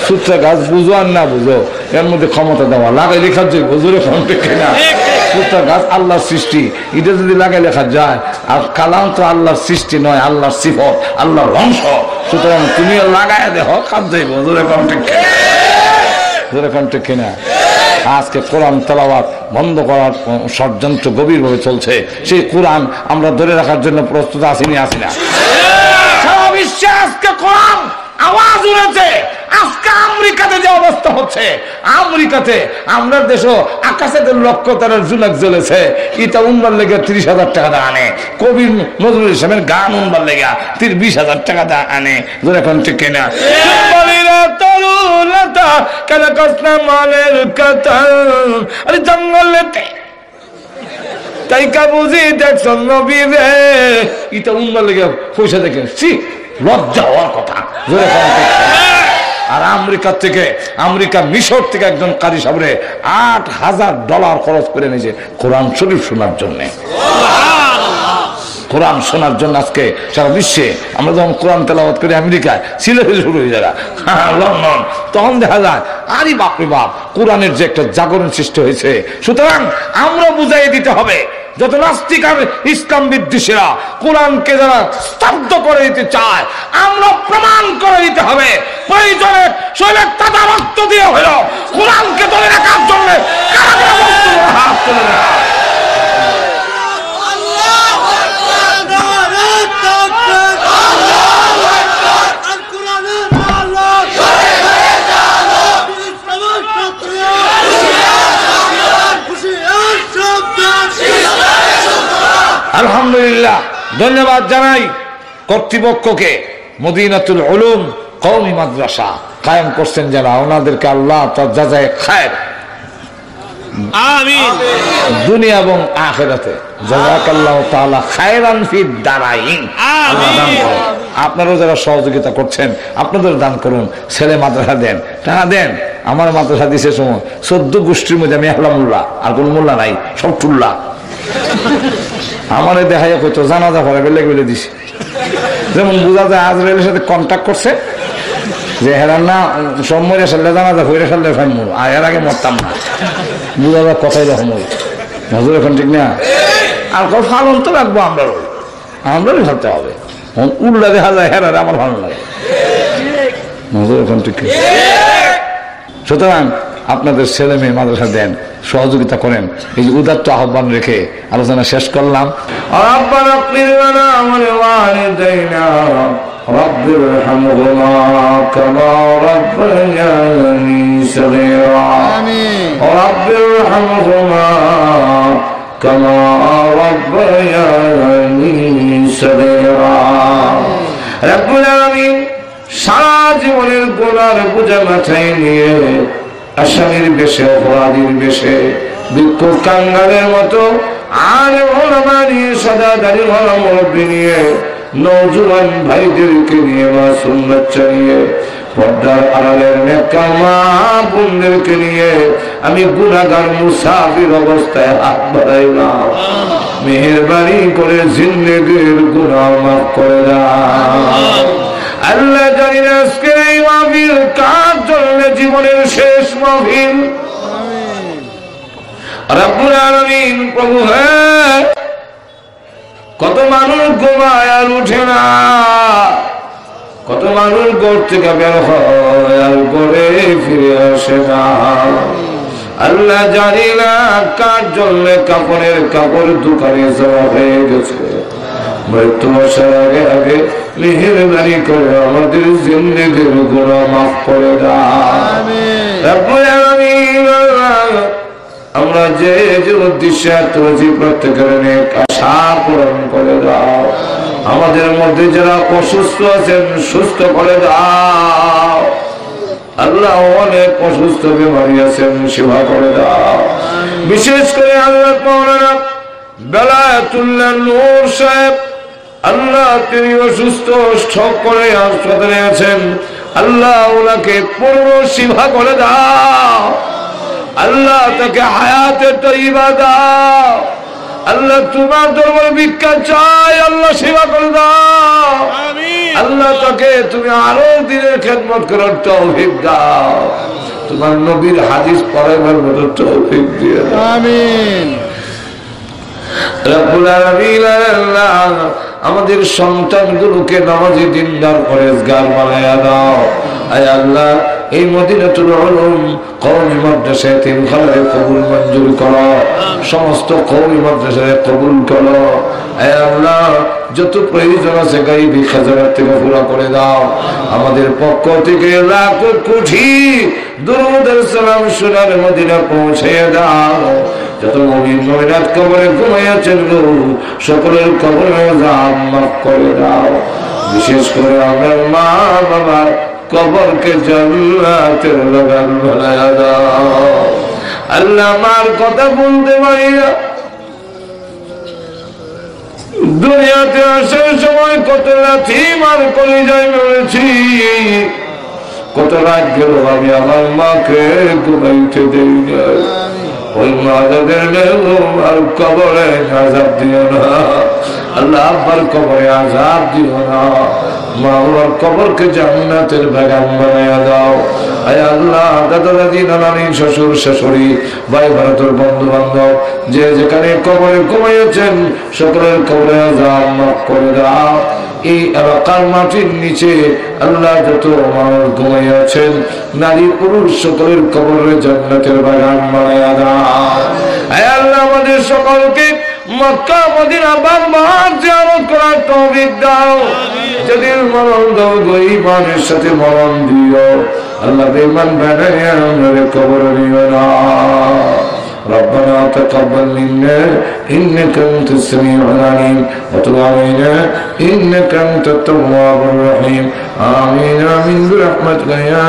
সুটটা গাছ বুঝো আর না বুঝো, এর মধ্যে ক্ষমতা দেওয়া লাগাই লেখা যায় বুঝলে না। সুটটা গাছ আল্লাহর সৃষ্টি, এটা যদি লাগাই লেখা যায়, আর কালাম তো আল্লাহর সৃষ্টি নয়, আল্লাহর সিফত, আল্লাহর অংশ, সুতরাং তুমি লাগাই দেখো কাজ যাইব জোরে কন্টে কিনা। আজকে কোরআন তেলাওয়াত বন্ধ করার ষড়যন্ত্র গভীরভাবে চলছে। সেই কোরআন আমরা ধরে রাখার জন্য প্রস্তুত আসিনি না। সারা বিশ্বে আজকে কোরআন আওয়াজ উঠেছে। আজকে আমেরিকাতে যে অবস্থা হচ্ছে, আমেরিকাতে আমরা দেশও আকাশে লক্ষ্য তারার জুলাক জ্বলেছে, এটা উনবার লেগে 30,000 টাকা দিয়ে আনে। কবি নজরুল ইসলামের গান উনবার লেগে 20,000 টাকা দিয়ে আনে। এখন ঠিক কিনা? জঙ্গলেতে তাই কাবুজি দেখছ নবী রে, এটা উনবার লেগে পয়সা দেখে লজ্জা হওয়ার কথা। আর আমেরিকা মিশর থেকে একজন কারি সাহেবরে $8,000 খরচ করে নিয়েছে কোরআন শরীফ শোনার জন্য। কোরআন শোনার জন্য আজকে সারা বিশ্বে আমরা যখন কোরআন তেলাওয়াত করি আমেরিকায় সিলেটে শুরু হয়ে যায়, লন্ডন, তখন দেখা যায় আরে বাপরে বাপ কোরআনের যে একটা জাগরণ সৃষ্টি হয়েছে। সুতরাং আমরা বুঝাই দিতে হবে যত নাস্তিক আর ইসলাম বিদ্বেষীরা কোরআনকে যারা স্তব্ধ করে দিতে চায়, আমরা প্রমাণ করে দিতে হবে প্রয়োজনে শরীরের তাজা রক্ত দিয়ে হলো কোরআনকে ধরে রাখার জন্য হাত তুলে রাখা। আলহামদুলিল্লাহ, ধন্যবাদ জানাই কর্তৃপক্ষকে। মদিনাতুল উলুম কওমি মাদ্রাসা কায়েম করছেন যারা, ওনাদেরকে আল্লাহ তার জাযায়ে খায়ের আমিন দুনিয়া এবং আখিরাতে জাযাকাল্লাহু তাআলা খায়রান ফিদ দারাইন। আল্লাহ দান করুন। আপনারাও যারা সহযোগিতা করছেন আপনাদের দান করুন। ছেলে মাদ্রাসা দেন, টাকা দেন। আমার মাদ্রাসা দিছে সময় 14 গোষ্ঠীর মধ্যে আমি একলা মোল্লা, আর কোন মোল্লা নাই, সব টুল্লা। আমারে দেখাই কইতো জানাজা পড়ে বেলে দিছে, যেমন বোঝা যায় আজরাইলের সাথে কন্ট্যাক্ট করছে যে হেরার না সময় সাল্লে জানাজা হইরে সাল্লে ফাইন মরো, আর এর আগে মরতাম না। বোঝা যায় কথাই রকম নজর এখন ঠিক না। আর কত ফালন তো রাখবো আমরাই ভাবতে হবে। উল্লা দেখা যায় হেরারে আমার ভালো লাগে, নজর এখন ঠিক। সুতরাং আপনাদের ছেলে মেয়ে মাদ্রাসা দেন, সহযোগিতা করেন। এই যে উদাত্ত আহ্বান রেখে আলোচনা শেষ করলাম। সারা জীবনের গোলার বোঝা মাথায় নিয়ে আসামির বেশে অপরাধীর বেশে বিক্ষোভ কাঙ্গালের মতো আর নিয়ে সাদা দাড়ি ভালো মুরব্বী নিয়ে নওজোয়ান ভাইদেরকে নিয়ে মাসুম বাচ্চা নিয়ে পর্দার আড়ালের নেকা মা বোনদেরকে নিয়ে আমি গুনাহগার মুসাফির অবস্থায় হাত বাড়াইলাম। মেহেরবানি করে জিন্দেগির গুনাহ মাফ করে দাও আল্লাহ। জানি না আজকের এই মাহফিল কার জন্য জীবনের শেষ মাহফিল। রব্বুল আলামিন প্রভু, হ্যাঁ কত মানুষ ঘুমায় আর উঠে না, কত মানুষ ঘর থেকে বের হয় আর ঘরে ফিরে আসে না। আল্লাহ জানি না কার জন্য কাপড়ের কাপড় দোকানে জমা হয়ে গেছে। মৃত্যু আসার আগে আগে মেহেরবানি করে আমাদের জিন্দেগির গুনাহ মাফ করে দাও। রব্বুল আলামিন আমরা যে যে উদ্দেশ্যে তুলেছি প্রত্যেকের নেক আশা পূরণ করে দাও। আমাদের মধ্যে যারা অসুস্থ আছেন সুস্থ করে দাও। আল্লাহ অনেক অসুস্থ বেমারি আছেন সেবা করে দাও। বিশেষ করে আল্লাহ মাওলানা বেলায়েতুল্লাহ নূর সাহেব, আল্লাহ তিনি অসুস্থ, স্ট্রোক করে হাসপাতালে আছেন। আল্লাহ ওনাকে পূর্ণ সেবা করে দাও। আল্লাহ তাকে হায়াতে তৈবা দাও। আল্লাহ তোমার দরবারে ভিক্ষা চাই, আল্লাহ সেবা করে দাও। আল্লাহ তাকে তুমি আরো দিনের খেদমত করার তৌফিক দাও। তোমার নবীর হাদিস পড়াবার মতো তৌফিক দিয়ে দাও। আমিন। রব্বুল আলামিন, আল্লাহ আমাদের সন্তানগুলোকে নামাজি দিনদার পরেজগার বানায়া দাও। আয় আল্লাহ এই মদিনাতুল উলুম কওমি মাদ্রাসায় তিনখানায় কবুল মঞ্জুর করো। সমস্ত কওমি মাদ্রাসায় কবুল করো। আয় আল্লাহ যত প্রয়োজন আছে গায়বী খাজানার থেকে পুরা করে দাও। আমাদের পক্ষ থেকে লাখ কোটি দুরূদের সালাম সোনার মদিনা পৌঁছে দাও। যত মুমিন মুমিনাত কবরে ঘুমাইয়াছেন গো সকলের কবরে আযাব মাফ করে দাও। বিশেষ করে আমার মা বাবা কবরকে জান্নাতের বাগান বানায়া দাও। আল্লাহ আমার কথা বলতে পারি না, দুনিয়াতে আসার সময় কত লাথি মার কলিজায় মেরেছি, কত রাত গেল আমি আমার মাকে ঘুমাইতে দেই না। ওই মা যাদের আর কবরে আযাব দিও না আল্লাহ, আব্বার কবরে আযাব দিও না। মা বাবার কবরকে জান্নাতের বাগান বানায়া দাও। আয় আল্লাহ দাদা দাদি নানানি শ্বশুর শাশুড়ি ভাই ভারতের বন্ধু বান্ধব যে যেখানে কবরে ঘুমাইয়াছেন সকলের কবরে আযাব মাফ করে দাও। এই এলাকার মাটির নিচে আল্লাহ যত মানুষ ঘুমাইয়াছেন নারী পুরুষ সকলের কবরে জান্নাতের বাগান বানায়া দাও। আয় আল্লাহ আমাদের সকলকে মক্কা মদিনা বারবার জিয়ারত করার তৌফিক দাও। যেদিন মরণ দাও গো ঈমানের সাথে মরণ দিও। আল্লাহ বেঈমান বানাইয়া আমাদের কবর নিও না। ربنا تقبل منا إنك أنت السميع العليم وتب علينا إنك أنت التواب الرحيم آمين آمين برحمتك يا